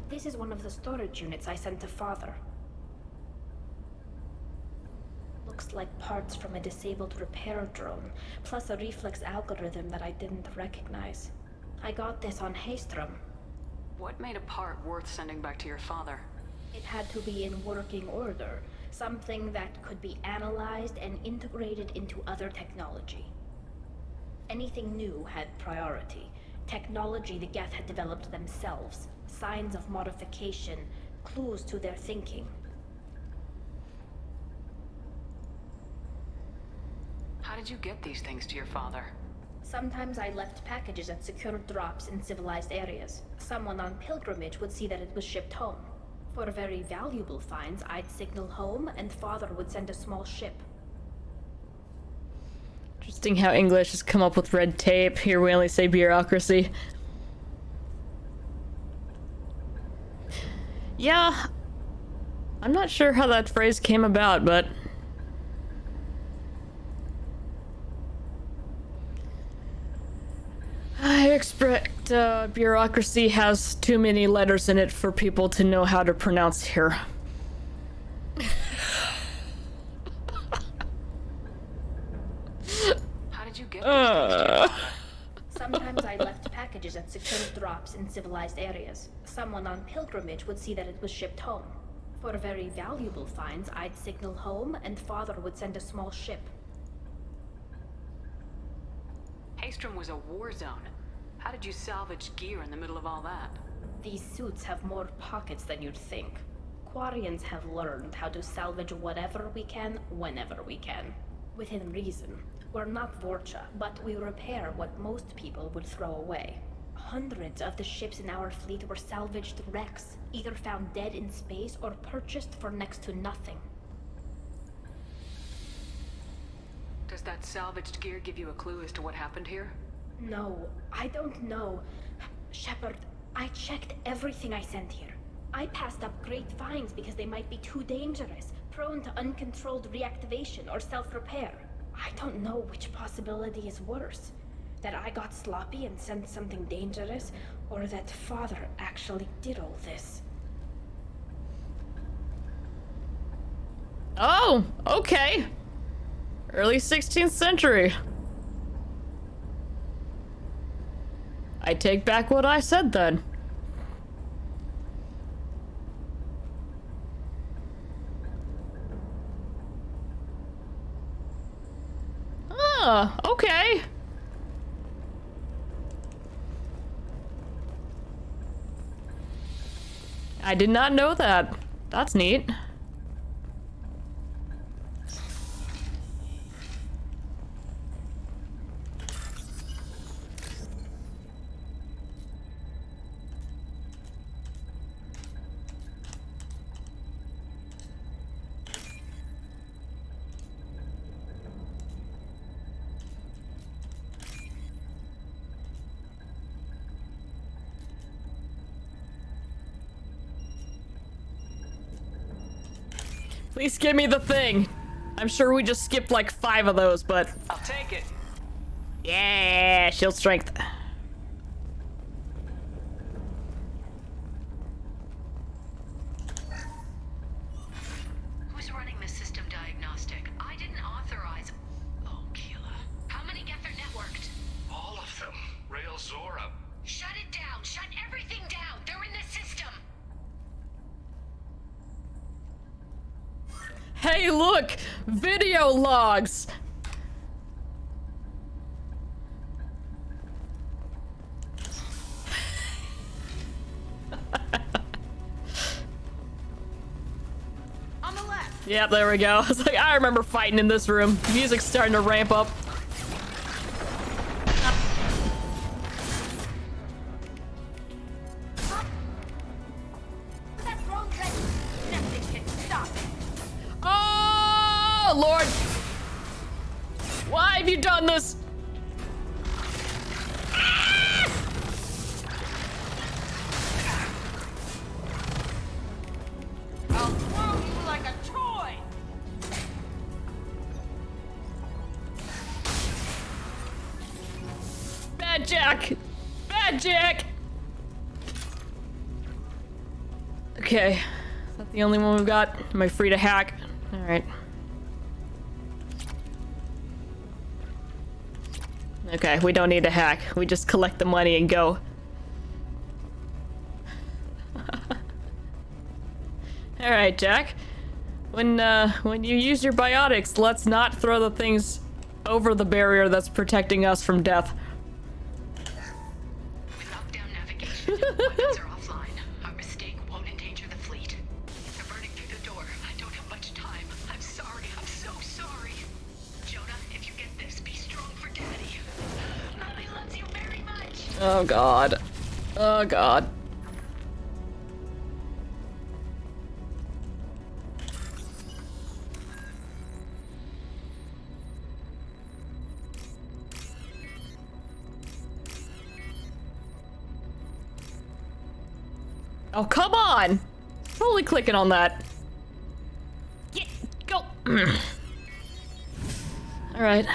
This is one of the storage units I sent to Father. Looks like parts from a disabled repair drone, plus a reflex algorithm that I didn't recognize. I got this on Haystrom. What made a part worth sending back to your father? It had to be in working order, something that could be analyzed and integrated into other technology. Anything new had priority. Technology the Geth had developed themselves. Signs of modification, clues to their thinking. How did you get these things to your father? Sometimes I left packages at secure drops in civilized areas. Someone on pilgrimage would see that it was shipped home. For very valuable finds, I'd signal home, and Father would send a small ship. Interesting how English has come up with red tape. Here we only say bureaucracy. Yeah, I'm not sure how that phrase came about, but I expect bureaucracy has too many letters in it for people to know how to pronounce here. How did you get these things to your father? Sometimes I left packages at secure drops in civilized areas. Someone on pilgrimage would see that it was shipped home. For very valuable finds, I'd signal home, and Father would send a small ship. Haystrom was a war zone. How did you salvage gear in the middle of all that? These suits have more pockets than you'd think. Quarians have learned how to salvage whatever we can, whenever we can. Within reason. We're not Vorcha, but we repair what most people would throw away. Hundreds of the ships in our fleet were salvaged wrecks, either found dead in space or purchased for next to nothing. Does that salvaged gear give you a clue as to what happened here? No, I don't know. Shepard, I checked everything I sent here. I passed up great finds because they might be too dangerous, prone to uncontrolled reactivation or self-repair. I don't know which possibility is worse. That I got sloppy and sent something dangerous, or that Father actually did all this. Oh, okay. Early 16th century. I take back what I said then. Ah, okay. I did not know that. That's neat. Please give me the thing. I'm sure we just skipped like 5 of those, but... I'll take it. Yeah, shield strength. Who's running the system diagnostic? I didn't authorize... Oh, Keela. How many get their networked? All of them. Tali'zorah. Shut it down! Shut everything down! They're in the system! Hey, look! Video logs! On the left! Yep, there we go. I was like, I remember fighting in this room. Music's starting to ramp up. That's wrong, Red. Nothing can stop it. Oh, Lord! Why have you done this? I'll throw you like a toy. Bad Jack! Bad Jack! Okay. Is that the only one we've got? Am I free to hack? Alright. Okay, we don't need to hack. We just collect the money and go. Alright, Jack. When you use your biotics, let's not throw the things over the barrier that's protecting us from death. We locked down navigation. Weapons are offline. Our mistake won't endanger the fleet. They're burning through the door. I don't have much time. I'm sorry. I'm so sorry. Jonah, if you get this, be strong for Daddy. Mommy loves you very much. Oh god. Oh god. Oh, come on! Totally clicking on that. Get, go! Alright.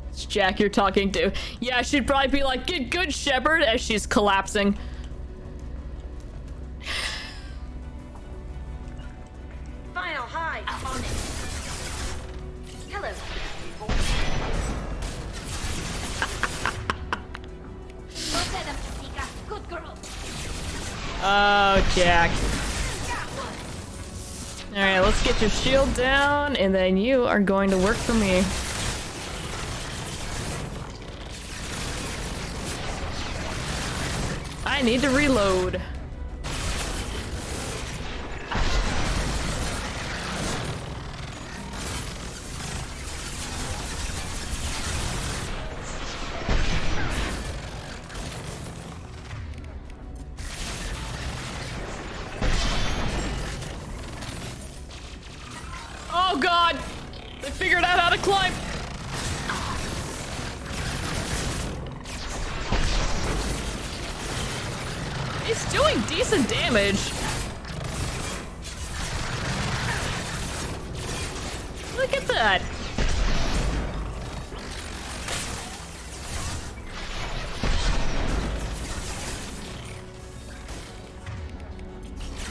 It's Jack you're talking to. Yeah, she'd probably be like, get good, Shepard, as she's collapsing. Final high on it. Hello. Good girl. Oh, Jack. Alright, let's get your shield down, and then you are going to work for me. I need to reload. Oh god! They figured out how to climb! He's doing decent damage. Look at that.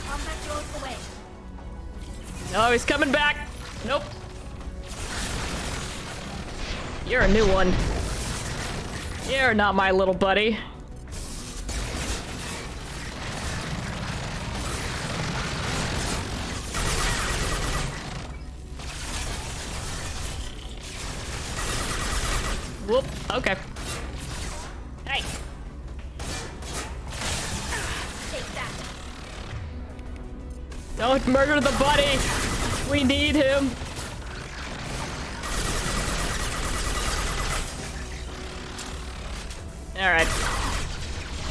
Combat goes away. Oh, he's coming back. Nope. You're a new one. You're not my little buddy. Whoop, okay. Hey. Take that. Don't murder the buddy. We need him. Alright.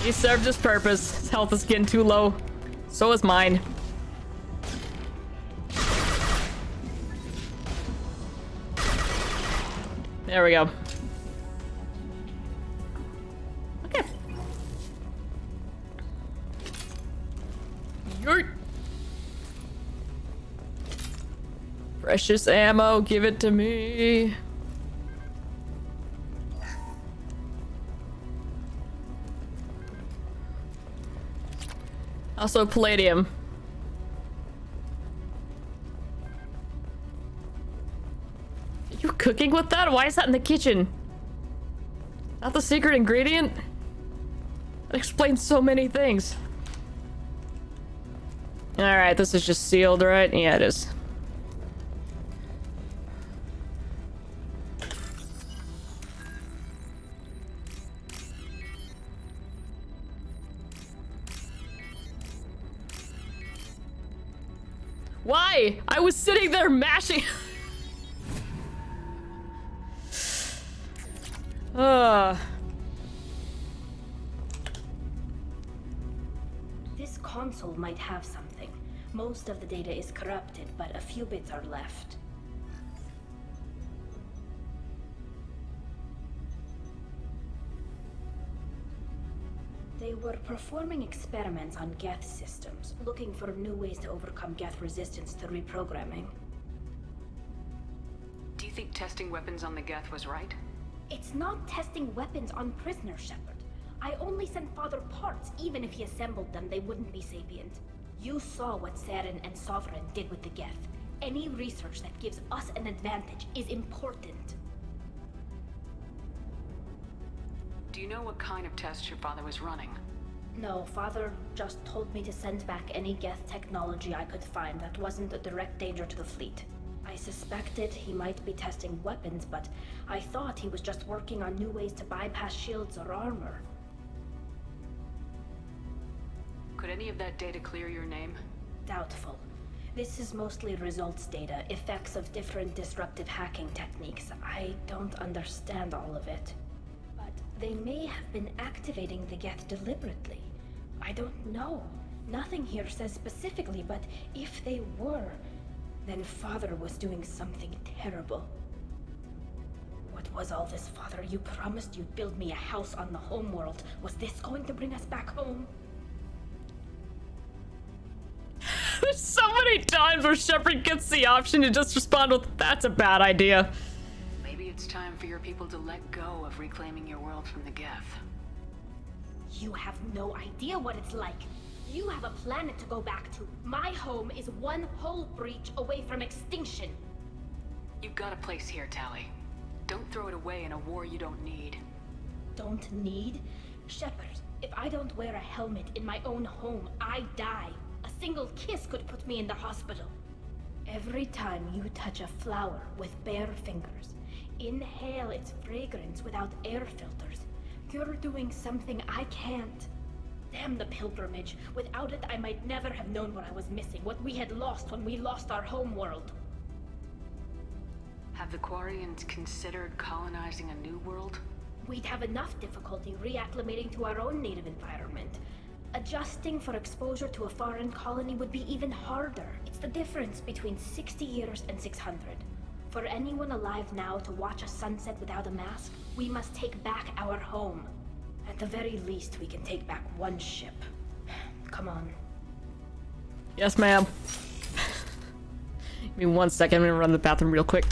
He served his purpose. His health is getting too low. So is mine. There we go. Okay. Yoink. Precious ammo, give it to me. Also palladium. Are you cooking with that? Why is that in the kitchen? Not the secret ingredient? That explains so many things. Alright, this is just sealed, right? Yeah, it is. Why? I was sitting there mashing. This console might have something. Most of the data is corrupted, but a few bits are left. They were performing experiments on Geth systems, looking for new ways to overcome Geth resistance to reprogramming. Do you think testing weapons on the Geth was right? It's not testing weapons on prisoners, Shepard. I only sent Father parts. Even if he assembled them, they wouldn't be sapient. You saw what Saren and Sovereign did with the Geth. Any research that gives us an advantage is important. Do you know what kind of tests your father was running? No, Father just told me to send back any Geth technology I could find that wasn't a direct danger to the fleet. I suspected he might be testing weapons, but I thought he was just working on new ways to bypass shields or armor. Could any of that data clear your name? Doubtful. This is mostly results data, effects of different disruptive hacking techniques. I don't understand all of it. But they may have been activating the Geth deliberately. I don't know. Nothing here says specifically, but if they were, then Father was doing something terrible. What was all this, Father? You promised you'd build me a house on the homeworld. Was this going to bring us back home? There's so many times where Shepard gets the option to just respond with, "That's a bad idea." Maybe it's time for your people to let go of reclaiming your world from the Geth. You have no idea what it's like. You have a planet to go back to. My home is one hull breach away from extinction. You've got a place here, Tali. Don't throw it away in a war you don't need. Don't need? Shepard, if I don't wear a helmet in my own home, I die. A single kiss could put me in the hospital. Every time you touch a flower with bare fingers, inhale its fragrance without air filters, you're doing something I can't. Damn the pilgrimage. Without it, I might never have known what I was missing, what we had lost when we lost our homeworld. Have the Quarians considered colonizing a new world? We'd have enough difficulty reacclimating to our own native environment. Adjusting for exposure to a foreign colony would be even harder. It's the difference between 60 years and 600. For anyone alive now to watch a sunset without a mask, we must take back our home. At the very least, we can take back one ship. Come on. Yes, ma'am. Give me 1 second, I'm gonna run to the bathroom real quick.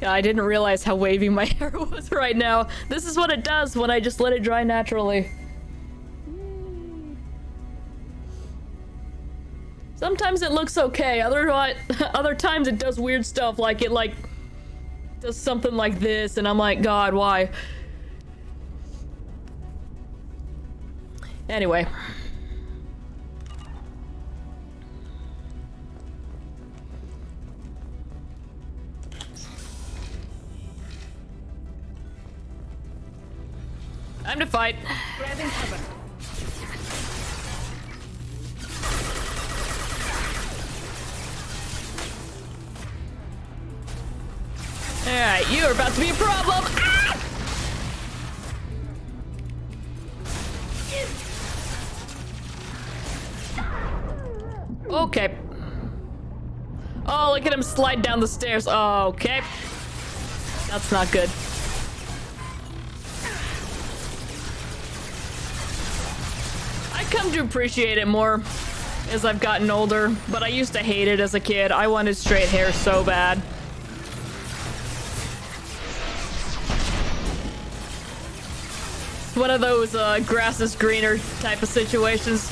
I didn't realize how wavy my hair was right now. This is what it does when I just let it dry naturally. Sometimes it looks okay, other times it does weird stuff, like it does something like this, and I'm like, God, why? Anyway. Time to fight. Grabbing cover. Alright, you are about to be a problem! Ah! Okay. Oh, look at him slide down the stairs. Oh, okay. That's not good. I come to appreciate it more as I've gotten older, but I used to hate it as a kid. I wanted straight hair so bad. One of those grass is greener type of situations.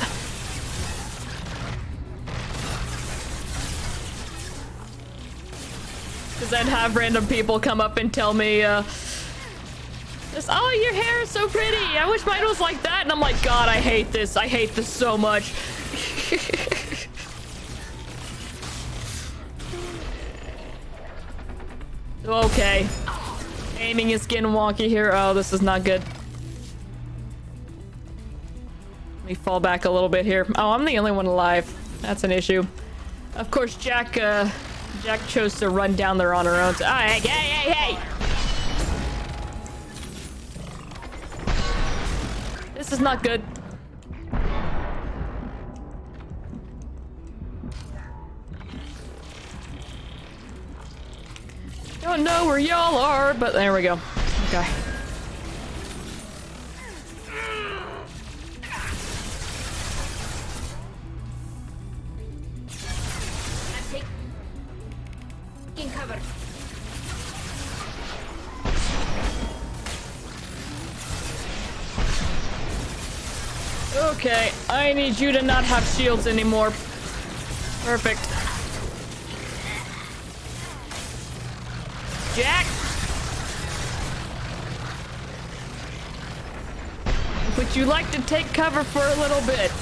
Because I'd have random people come up and tell me, oh, your hair is so pretty. I wish mine was like that. And I'm like, God, I hate this. I hate this so much. Okay. Aiming is getting wonky here. Oh, this is not good. Let me fall back a little bit here. Oh, I'm the only one alive. That's an issue. Of course, Jack chose to run down there on her own. So, hey, hey, hey, hey! This is not good. Don't know where y'all are, but there we go. Okay. Cover. Okay, I need you to not have shields anymore. Perfect. Jack! Would you like to take cover for a little bit?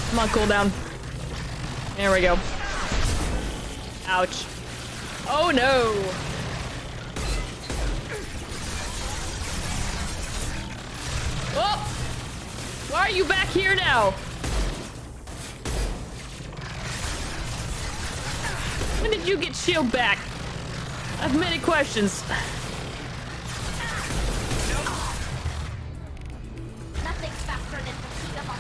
Come on, cool down. There we go. Ouch. Oh no! Oh! Why are you back here now? When did you get shield back? I have many questions. Nothing's faster than the heat of our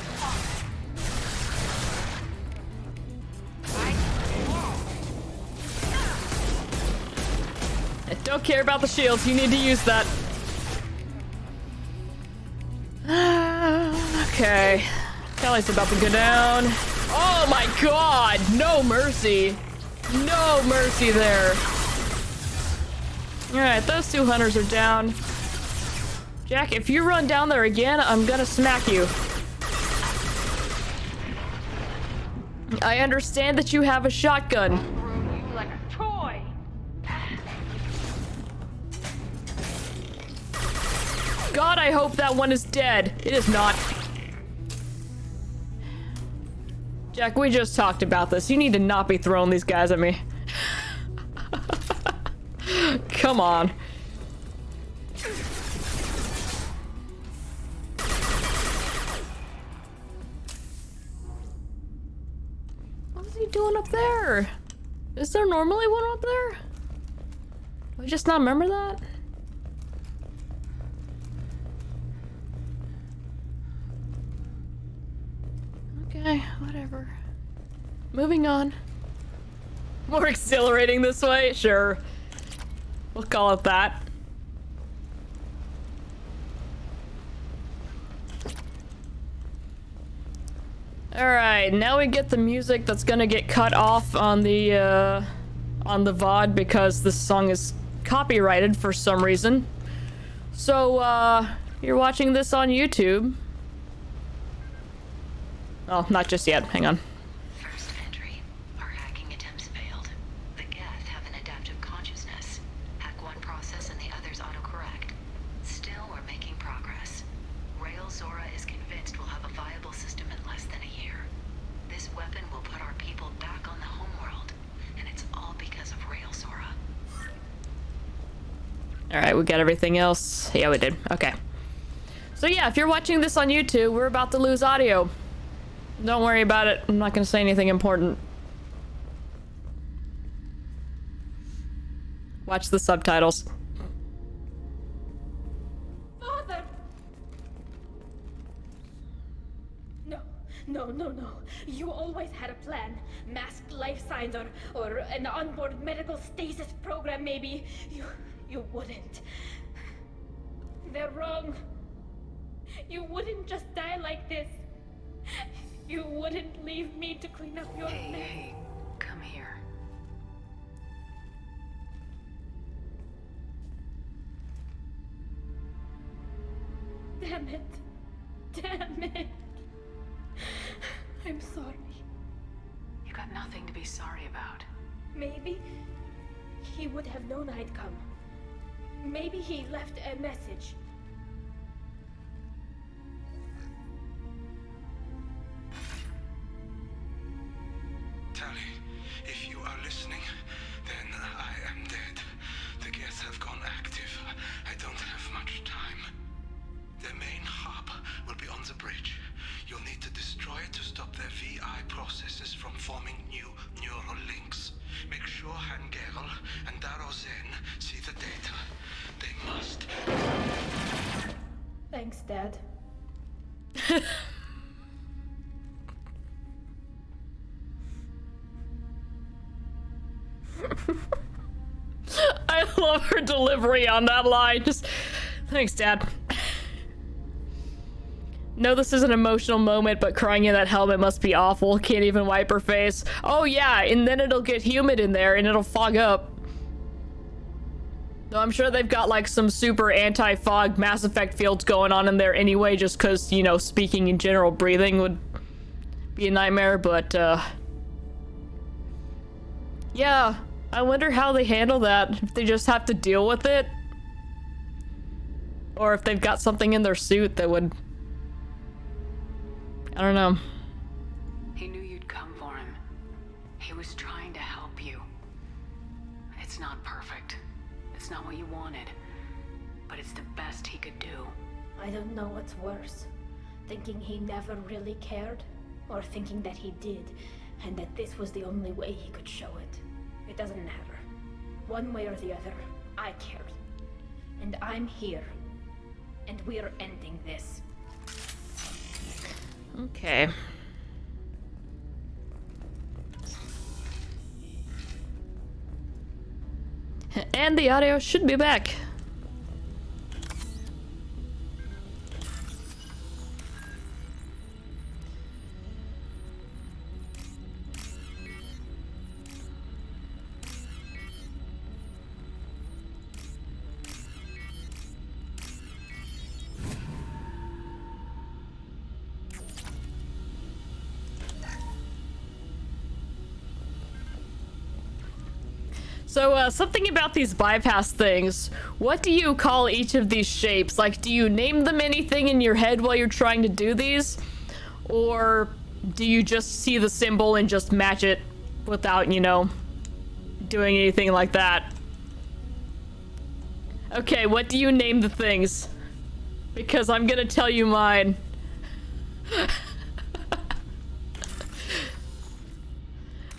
I don't care about the shields. You need to use that. Okay. Kelly's about to go down. Oh my god! No mercy. No mercy there. Alright, those two hunters are down. Jack, if you run down there again, I'm gonna smack you. I understand that you have a shotgun. you like a toy. God, I hope that one is dead. It is not. Jack, we just talked about this. You need to not be throwing these guys at me. Come on. What is he doing up there? Is there normally one up there? Do I just not remember that? Okay, whatever. Moving on. More exhilarating this way? Sure. We'll call it that. Alright, now we get the music that's gonna get cut off on the on the VOD because this song is copyrighted for some reason. So, you're watching this on YouTube. Oh, not just yet. Hang on. First entry. Our hacking attempts failed. The Geth have an adaptive consciousness. Hack one process and the others autocorrect. Still, we're making progress. tali'zorah is convinced we'll have a viable system in less than a year. This weapon will put our people back on the homeworld, and it's all because of tali'zorah. Alright, we got everything else. Yeah, we did. Okay. So yeah, if you're watching this on YouTube, we're about to lose audio. Don't worry about it. I'm not gonna say anything important. Watch the subtitles. Father! No, no, no, no. You always had a plan. Masked life signs or an onboard medical stasis program maybe. You wouldn't. They're wrong. You wouldn't just die like this. You wouldn't leave me to clean up your mess. Hey, come here. Damn it. Damn it. I'm sorry. You got nothing to be sorry about. Maybe he would have known I'd come. Maybe he left a message. Tali, if you are listening, then I am dead. The Geth have gone active. I don't have much time. The main hub will be on the bridge. You'll need to destroy it to stop their VI processes from forming new neural links. Make sure Hangerel and Darozen see the data. They must. Thanks, Dad. I love her delivery on that line. Just, thanks, Dad. No, this is an emotional moment, but crying in that helmet must be awful. Can't even wipe her face. Oh yeah, and then it'll get humid in there and it'll fog up. Though I'm sure they've got like some super anti-fog Mass Effect fields going on in there anyway, just cause, you know, speaking in general, breathing would be a nightmare, but yeah, I wonder how they handle that. If they just have to deal with it? Or if they've got something in their suit that would... I don't know. He knew you'd come for him. He was trying to help you. It's not perfect. It's not what you wanted. But it's the best he could do. I don't know what's worse. Thinking he never really cared, or thinking that he did, and that this was the only way he could show it. It doesn't matter. One way or the other, I cared. And I'm here. And we're ending this. Okay. And the audio should be back. So, something about these bypass things. What do you call each of these shapes? Like, do you name them anything in your head while you're trying to do these? Or do you just see the symbol and just match it without, you know, doing anything like that? Okay, what do you name the things? Because I'm gonna tell you mine.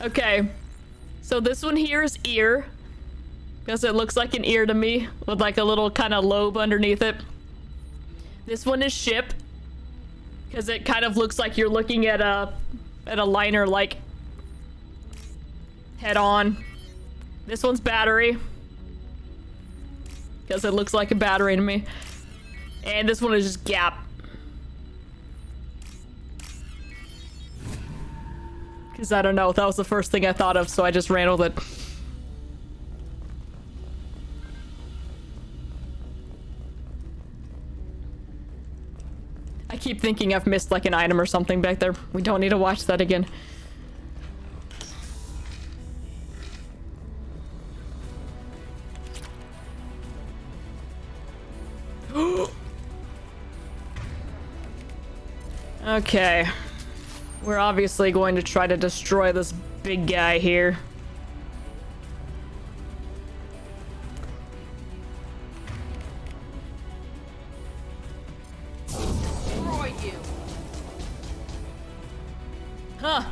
Okay. So this one here is ear, because it looks like an ear to me, with like a little kind of lobe underneath it. This one is ship, because it kind of looks like you're looking at a liner like head on. This one's battery, because it looks like a battery to me. And this one is just gap. Because I don't know, that was the first thing I thought of, so I just ran with it. I keep thinking I've missed like an item or something back there. We don't need to watch that again. Okay. We're obviously going to try to destroy this big guy here. Destroy you. Huh.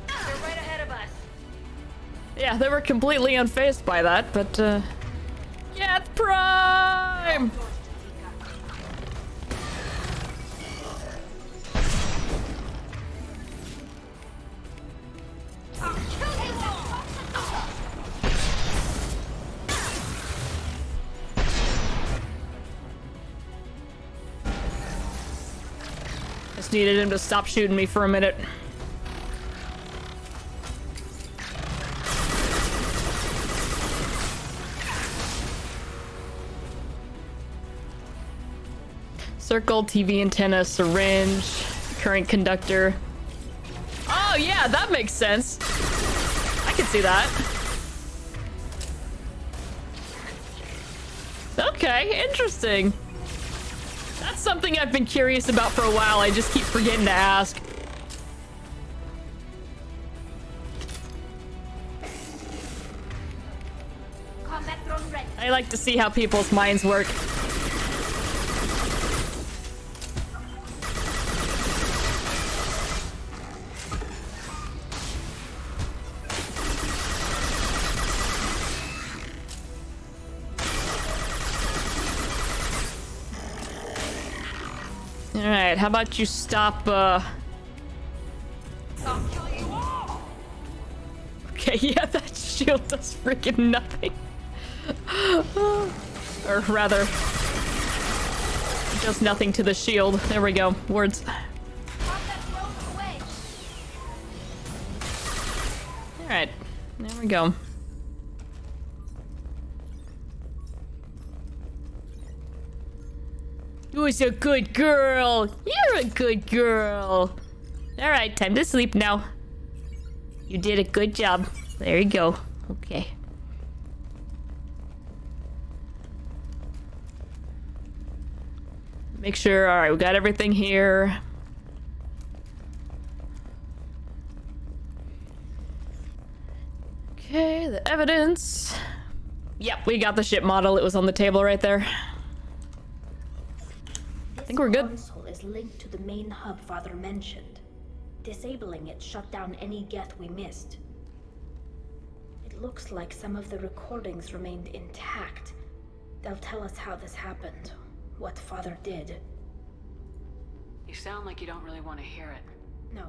They're right ahead of us. Yeah, they were completely unfazed by that, but, Geth Prime! Just needed him to stop shooting me for a minute. Circle, TV antenna, syringe, current conductor. Oh yeah, that makes sense. I can see that. Okay, interesting. That's something I've been curious about for a while. I just keep forgetting to ask. Combat drone ready. I like to see how people's minds work. Alright, how about you stop, I'll kill you all. Okay, yeah, that shield does freaking nothing. Or rather, it does nothing to the shield. There we go. Words. Alright, there we go. Who's a good girl? You're a good girl. Alright, time to sleep now. You did a good job. There you go. Okay. Make sure, alright, we got everything here. Okay, the evidence. Yep, we got the ship model. It was on the table right there. I think we're good. This console is linked to the main hub Father mentioned. Disabling it shut down any Geth we missed. It looks like some of the recordings remained intact. They'll tell us how this happened, what Father did. You sound like you don't really want to hear it. No.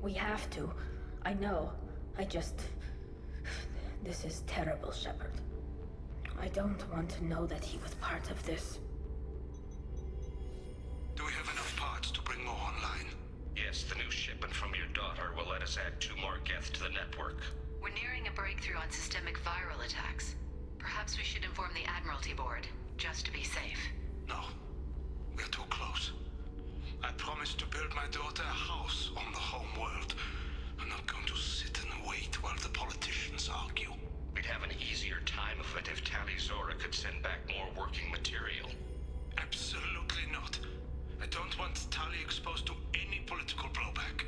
We have to. I know. I just... This is terrible, Shepard. I don't want to know that he was part of this. Do we have enough parts to bring more online? Yes, the new shipment from your daughter will let us add 2 more Geth to the network. We're nearing a breakthrough on systemic viral attacks. Perhaps we should inform the Admiralty Board, just to be safe. No. We're too close. I promised to build my daughter a house on the home world. I'm not going to sit and wait while the politicians argue. We'd have an easier time of it if tali'zorah could send back more working material. Absolutely not. I don't want Tali exposed to any political blowback.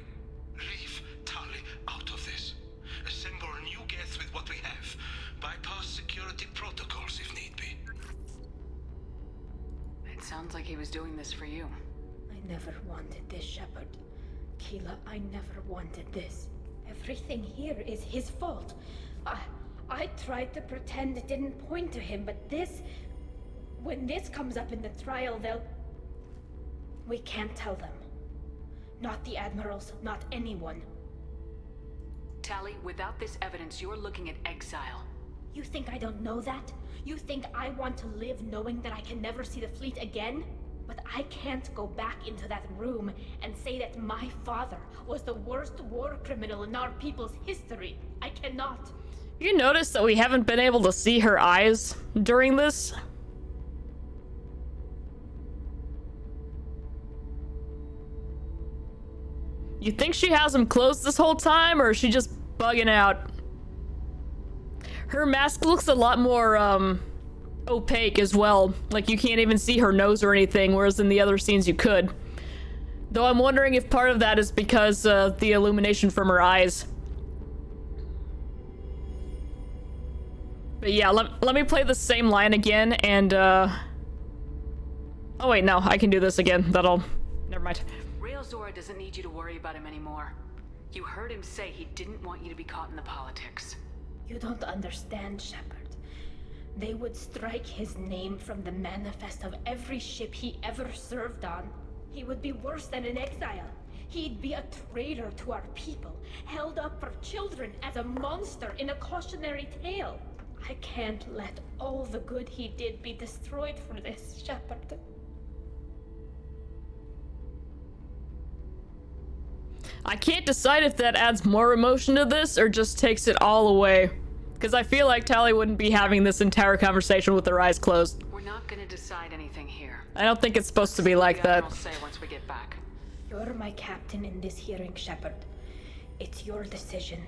Leave Tali out of this. Assemble new Geth with what we have. Bypass security protocols if need be. It sounds like he was doing this for you. I never wanted this, Shepard. Keela, I never wanted this. Everything here is his fault. I tried to pretend it didn't point to him, but this... When this comes up in the trial, they'll... We can't tell them. Not the admirals, not anyone. Tali, without this evidence, you're looking at exile. You think I don't know that? You think I want to live knowing that I can never see the fleet again? But I can't go back into that room and say that my father was the worst war criminal in our people's history. I cannot. You notice that we haven't been able to see her eyes during this? You think she has him closed this whole time, or is she just bugging out? Her mask looks a lot more, opaque as well. Like, you can't even see her nose or anything, whereas in the other scenes you could. Though I'm wondering if part of that is because of the illumination from her eyes. But yeah, let me play the same line again, and, oh wait, no, I can do this again. That'll... Never mind. Railzorah doesn't need you to worry about him anymore. You heard him say he didn't want you to be caught in the politics. You don't understand, Shepard. They would strike his name from the manifest of every ship he ever served on. He would be worse than an exile. He'd be a traitor to our people, held up for children as a monster in a cautionary tale. I can't let all the good he did be destroyed for this, Shepard. I can't decide if that adds more emotion to this or just takes it all away. Because I feel like Tali wouldn't be having this entire conversation with her eyes closed. We're not gonna decide anything here. I don't think it's supposed to be like that. Say once we get back. You're my captain in this hearing, Shepard. It's your decision.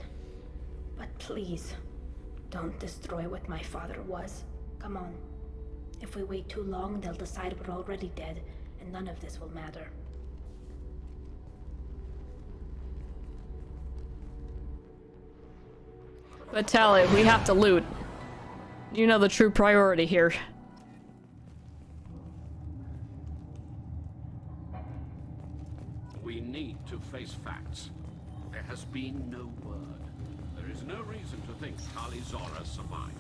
But please, don't destroy what my father was. Come on. If we wait too long, they'll decide we're already dead, and none of this will matter. But Tali, we have to loot. You know the true priority here. We need to face facts. There has been no word. There is no reason to think tali'zorah survived.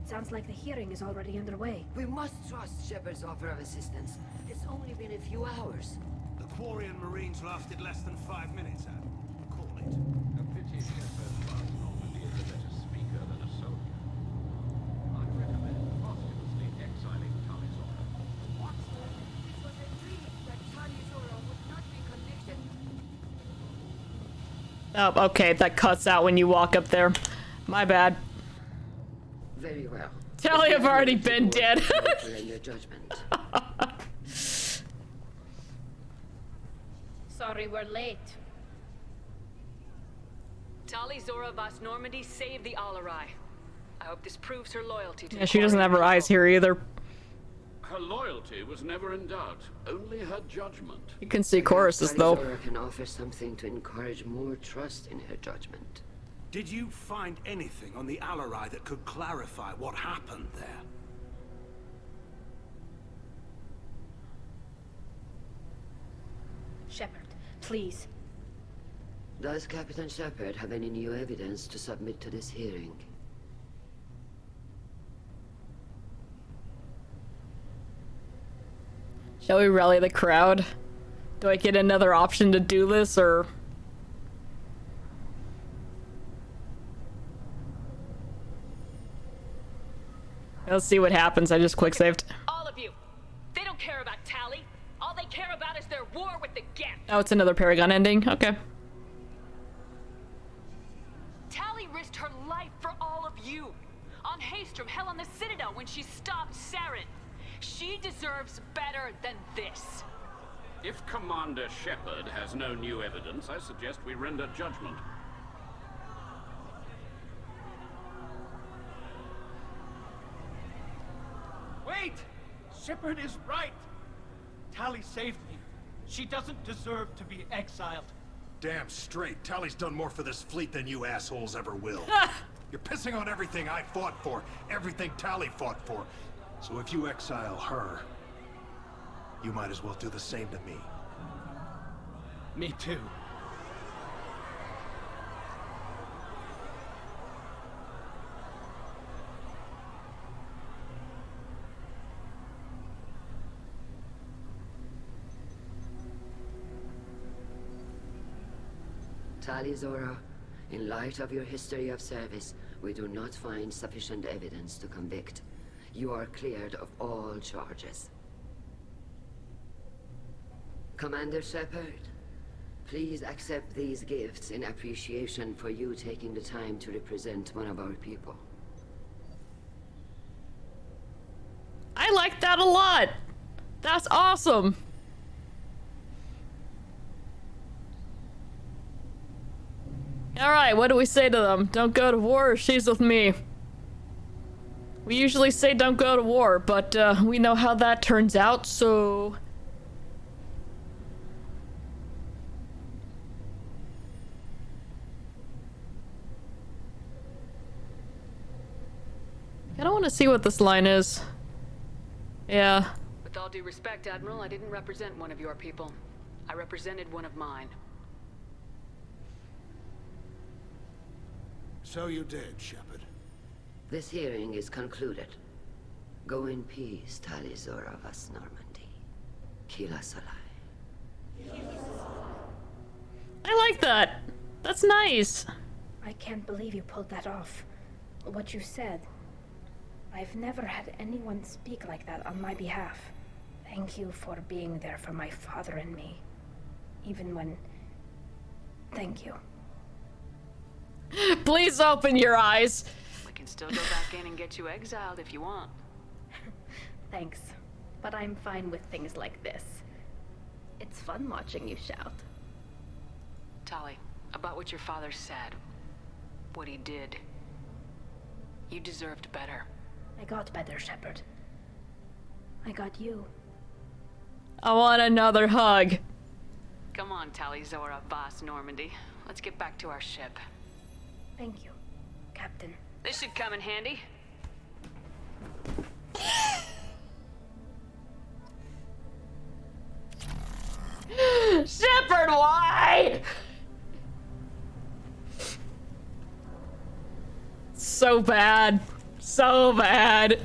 It sounds like the hearing is already underway. We must trust Shepard's offer of assistance. It's only been a few hours. The Quarian Marines lasted less than 5 minutes, Adam. Call it. A pity Shepard was normally a better speaker than a soldier. I recommend posthumously exiling tali'zorah. What? It was agreed that tali'zorah would not be convicted. Oh, okay, that cuts out when you walk up there. My bad. Very well. Tali, I've already been dead. Your judgment. Sorry we're late. tali'zorah Vas Normandy saved the Alarai. I hope this proves her loyalty to Yeah, she doesn't have her eyes here either. Her loyalty was never in doubt, only her judgment. You can see choruses though. tali'zorah can offer something to encourage more trust in her judgment. Did you find anything on the Alarai that could clarify what happened there? Shepard, please. Does Captain Shepard have any new evidence to submit to this hearing? Shall we rally the crowd? Do I get another option to do this, or... Let's see what happens. I just quick saved. All of you. They don't care about Tali. All they care about is their war with the Geth. Oh, it's another Paragon ending? Okay. Tali risked her life for all of you. On Haestrom, hell, on the Citadel when she stopped Saren. She deserves better than this. If Commander Shepard has no new evidence, I suggest we render judgment. Wait! Shepard is right! Tali saved me. She doesn't deserve to be exiled. Damn straight. Tali's done more for this fleet than you assholes ever will. You're pissing on everything I fought for, everything Tali fought for. So if you exile her, you might as well do the same to me. Me too. tali'zorah, in light of your history of service, we do not find sufficient evidence to convict. You are cleared of all charges. Commander Shepard, please accept these gifts in appreciation for you taking the time to represent one of our people. I like that a lot. That's awesome. Alright, what do we say to them? Don't go to war or she's with me. We usually say don't go to war, but we know how that turns out, so... I don't want to see what this line is. Yeah. With all due respect, Admiral, I didn't represent one of your people. I represented one of mine. So you did, Shepard. This hearing is concluded. Go in peace, tali'zorah vas Normandy. Kila Salai. I like that. That's nice. I can't believe you pulled that off. What you said. I've never had anyone speak like that on my behalf. Thank you for being there for my father and me. Even when... Thank you. Please open your eyes. We can still go back in and get you exiled if you want. Thanks. But I'm fine with things like this. It's fun watching you shout. Tali, about what your father said. What he did. You deserved better. I got better, Shepard. I got you. I want another hug. Come on, tali'zorah vas Normandy. Let's get back to our ship. Thank you, Captain. This should come in handy. Shepard, why? So bad. So bad.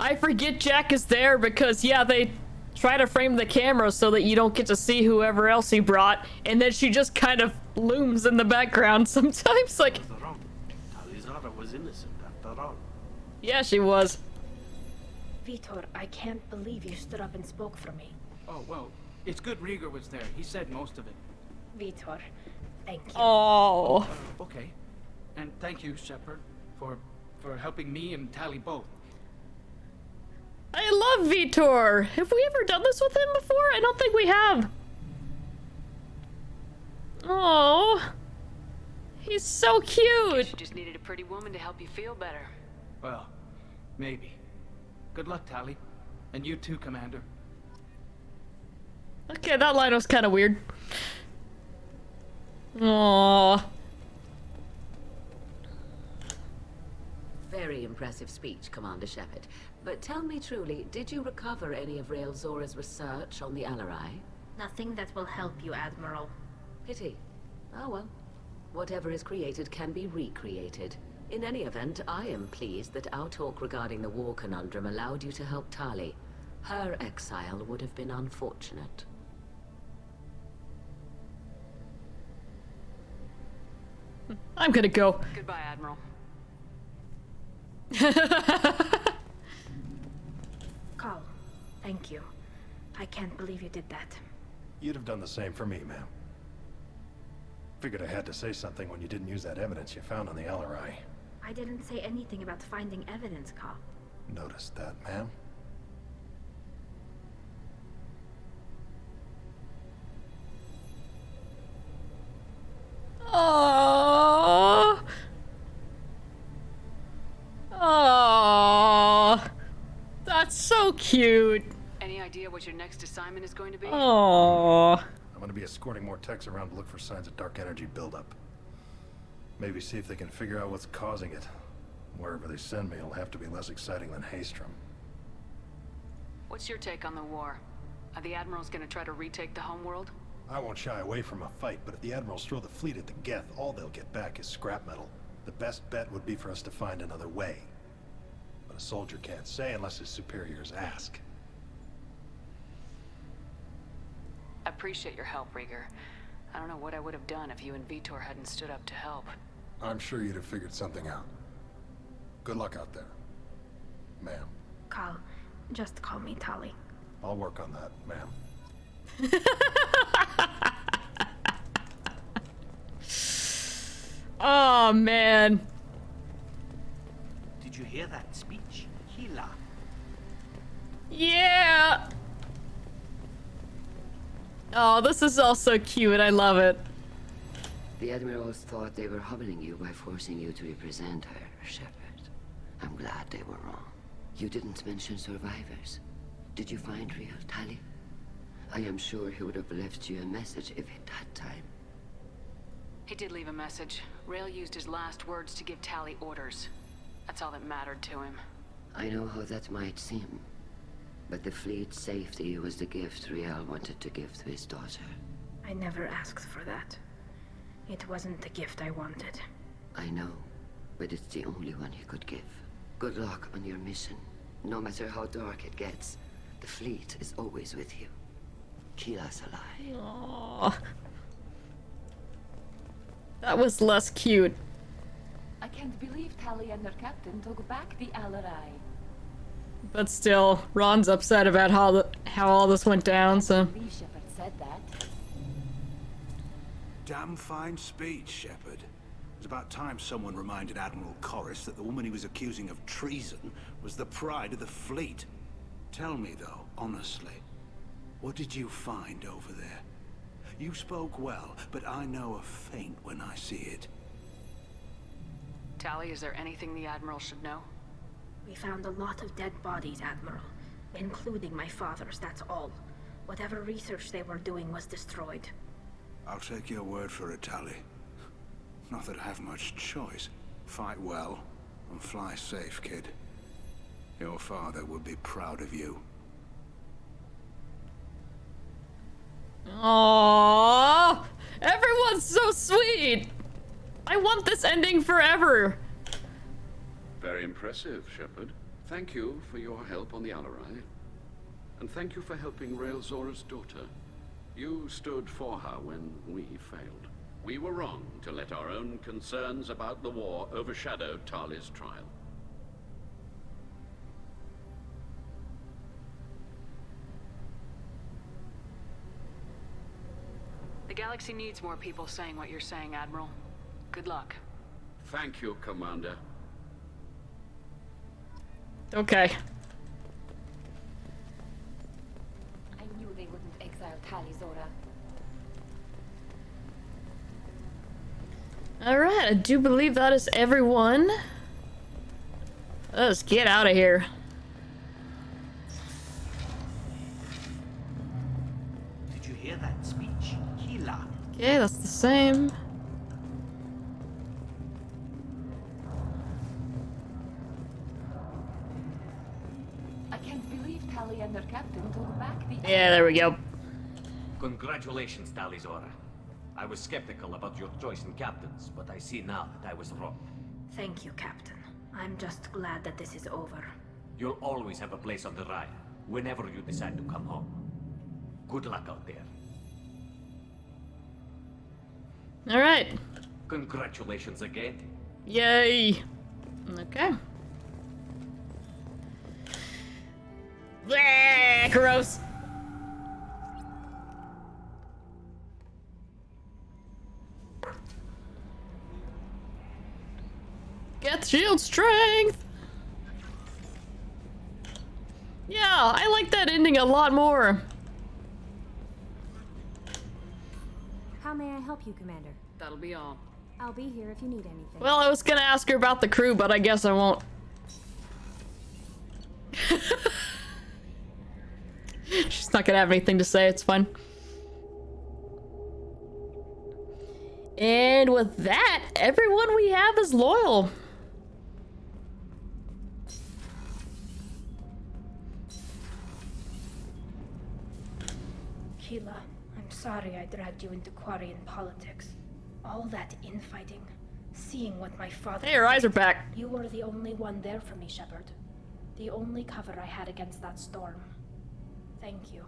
I forget Jack is there because, yeah, they try to frame the camera so that you don't get to see whoever else he brought, and then she just kind of looms in the background sometimes, like... tali'zorah was innocent after all. Yeah, she was. Vitor, I can't believe you stood up and spoke for me. Oh, well, it's good Rieger was there. He said most of it. Vitor, thank you. Oh. Okay. And thank you, Shepard, for helping me and Tali both. I love Vitor. Have we ever done this with him before? I don't think we have. Oh, he's so cute. You just needed a pretty woman to help you feel better. Well, maybe. Good luck, Tali. And you too, Commander. Okay, that line was kind of weird. Aww. Very impressive speech, Commander Shepard. But tell me truly, did you recover any of Rael'Zora's research on the Alarai? Nothing that will help you, Admiral. Pity. Oh well. Whatever is created can be recreated. In any event, I am pleased that our talk regarding the war conundrum allowed you to help Tali. Her exile would have been unfortunate. I'm gonna go. Goodbye, Admiral. Carl, thank you. I can't believe you did that. You'd have done the same for me, ma'am. Figured I had to say something when you didn't use that evidence you found on the Alarai. I didn't say anything about finding evidence, Carl. Noticed that, ma'am. Aww. Aww. That's so cute. Any idea what your next assignment is going to be? Aww. I'm gonna be escorting more techs around to look for signs of dark energy buildup. Maybe see if they can figure out what's causing it. Wherever they send me, it'll have to be less exciting than Haystrom. What's your take on the war? Are the Admirals gonna try to retake the homeworld? I won't shy away from a fight, but if the Admirals throw the fleet at the Geth, all they'll get back is scrap metal. The best bet would be for us to find another way. But a soldier can't say unless his superiors ask. I appreciate your help, Rieger. I don't know what I would have done if you and Vitor hadn't stood up to help. I'm sure you'd have figured something out. Good luck out there, ma'am. Carl, just call me Tali. I'll work on that, ma'am. Oh, man. Did you hear that speech? Hila. Yeah. Oh, this is all so cute. I love it. The admirals thought they were humbling you by forcing you to represent her, Shepard. I'm glad they were wrong. You didn't mention survivors. Did you find real Tali? I am sure he would have left you a message if he'd had time. He did leave a message. Rail used his last words to give Tali orders. That's all that mattered to him. I know how that might seem, but the fleet's safety was the gift Rael wanted to give to his daughter. I never asked for that. It wasn't the gift I wanted. I know, but it's the only one he could give. Good luck on your mission. No matter how dark it gets, the fleet is always with you. Keep us alive. Aww. That was less cute. I can't believe Tali and her captain took back the Alarai. But still, Ron's upset about how all this went down, so... I believe Shepard said that. Damn fine speech, Shepard. It's about time someone reminded Admiral Corris that the woman he was accusing of treason was the pride of the fleet. Tell me, though, honestly, what did you find over there? You spoke well, but I know a feint when I see it. Tali, is there anything the Admiral should know? We found a lot of dead bodies, Admiral. Including my father's, that's all. Whatever research they were doing was destroyed. I'll take your word for it, Tali. Not that I have much choice. Fight well, and fly safe, kid. Your father would be proud of you. Aww, everyone's so sweet. I want this ending forever. Very impressive, Shepard. Thank you for your help on the Alarai. And thank you for helping Rail Zora's daughter. You stood for her when we failed. We were wrong to let our own concerns about the war overshadow Tali's trial. The galaxy needs more people saying what you're saying, Admiral. Good luck. Thank you, Commander. Okay. I knew they wouldn't exile tali'zorah. Alright, I do believe that is everyone. Let's get out of here. Did you hear that speech? Hila. Okay, that's the same. I can't believe Tali and her captain took back the Yeah, there we go. Congratulations, tali'zorah. I was skeptical about your choice in captains, but I see now that I was wrong. Thank you, Captain. I'm just glad that this is over. You'll always have a place on the ride, whenever you decide to come home. Good luck out there. Alright. Congratulations again. Yay. Okay. Bleh, gross. Get shield strength. Yeah, I like that ending a lot more. How may I help you, Commander? That'll be all. I'll be here if you need anything. Well, I was gonna ask her about the crew, but I guess I won't. She's not gonna have anything to say, it's fine. And with that, everyone we have is loyal. Keela, I'm sorry I dragged you into Quarian politics. All that infighting, seeing what my father... Hey, your eyes are back. You were the only one there for me, Shepard. The only cover I had against that storm. Thank you.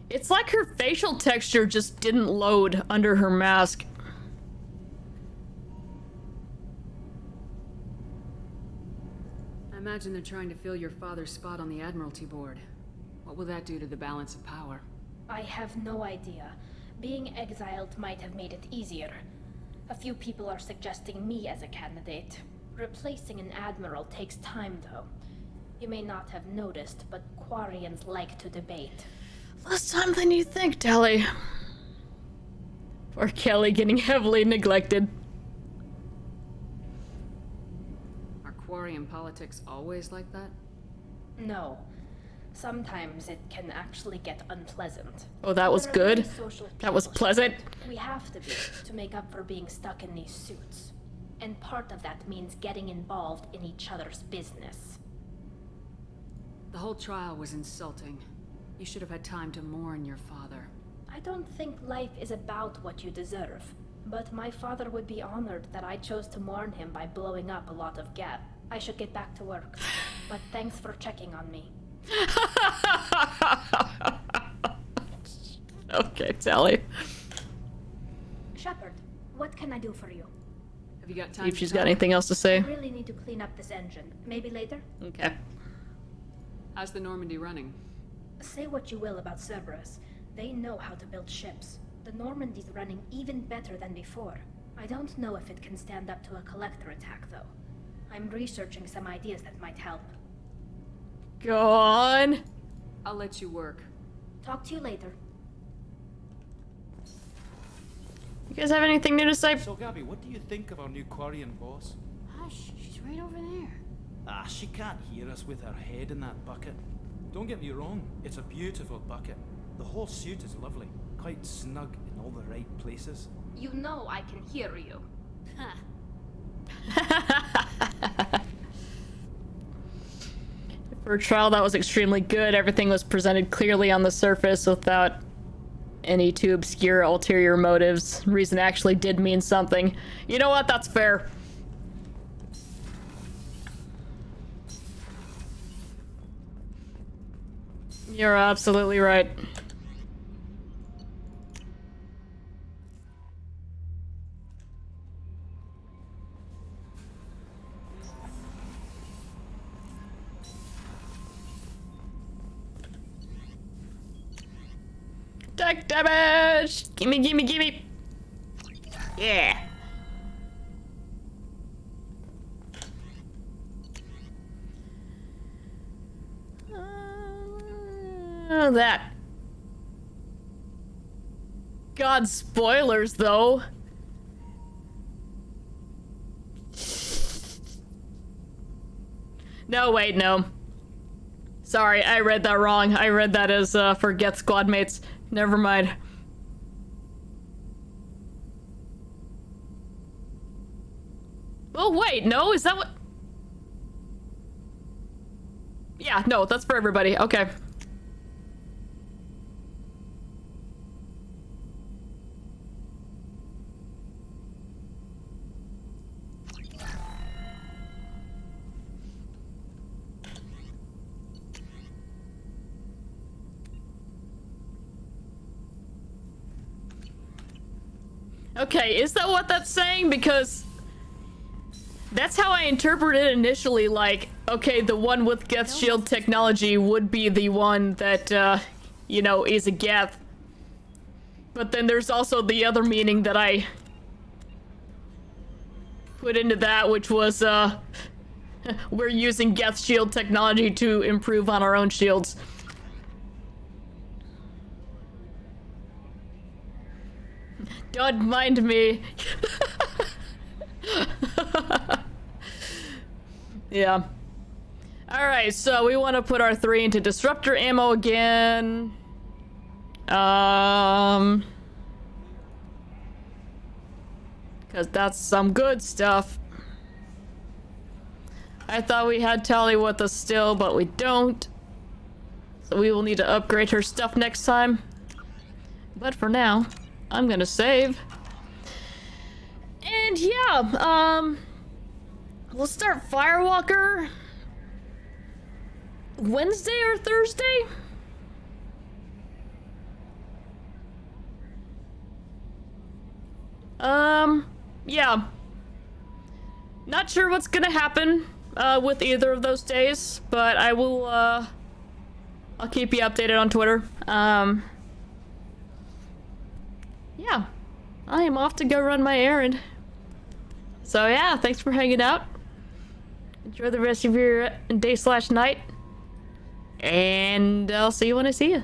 It's like her facial texture just didn't load under her mask. I imagine they're trying to fill your father's spot on the Admiralty Board. What will that do to the balance of power? I have no idea. Being exiled might have made it easier. A few people are suggesting me as a candidate. Replacing an admiral takes time, though. You may not have noticed, but Quarians like to debate. Less time than you think, Tali. Or Kelly getting heavily neglected. Are Quarian politics always like that? No. Sometimes it can actually get unpleasant. Oh, that was We're a good. very social That was people, pleasant. Shepard. We have to be to make up for being stuck in these suits. And part of that means getting involved in each other's business. The whole trial was insulting. You should have had time to mourn your father. I don't think life is about what you deserve. But my father would be honored that I chose to mourn him by blowing up a lot of gas. I should get back to work. But thanks for checking on me. Okay, Tali. Shepard, what can I do for you? Have you got See time? if she's got anything else to say. I really need to clean up this engine. Maybe later? Okay. How's the Normandy running? Say what you will about Cerberus. They know how to build ships. The Normandy's running even better than before. I don't know if it can stand up to a collector attack, though. I'm researching some ideas that might help. Go on. I'll let you work. Talk to you later. You guys have anything new to say? So, Gabby, what do you think of our new Quarian boss? Hush, she's right over there. Ah, she can't hear us with her head in that bucket. Don't get me wrong, it's a beautiful bucket. The whole suit is lovely, quite snug in all the right places. You know I can hear you. For a trial that was extremely good, everything was presented clearly on the surface without any too obscure ulterior motives. Reason actually did mean something. You know what? That's fair. You're absolutely right. Attack damage! Gimme, gimme, gimme! Yeah! That. God, spoilers, though. No, wait, no. Sorry, I read that wrong. I read that as, for Geth squad mates. Never mind. Oh, wait, no? Is that what... Yeah, no, that's for everybody. Okay. Okay, is that what that's saying? Because that's how I interpreted it initially, like, okay, the one with Geth shield technology would be the one that, you know, is a Geth. But then there's also the other meaning that I put into that, which was, we're using Geth shield technology to improve on our own shields. Don't mind me. Yeah. Alright, so we want to put our 3 into disruptor ammo again. Because that's some good stuff. I thought we had Tali with us still, but we don't. So we will need to upgrade her stuff next time. But for now, I'm gonna save. And yeah, we'll start Firewalker Wednesday or Thursday? Yeah. Not sure what's gonna happen with either of those days, but I will I'll keep you updated on Twitter. Yeah, I am off to go run my errand. So yeah, thanks for hanging out. Enjoy the rest of your day/night. And I'll see you when I see you.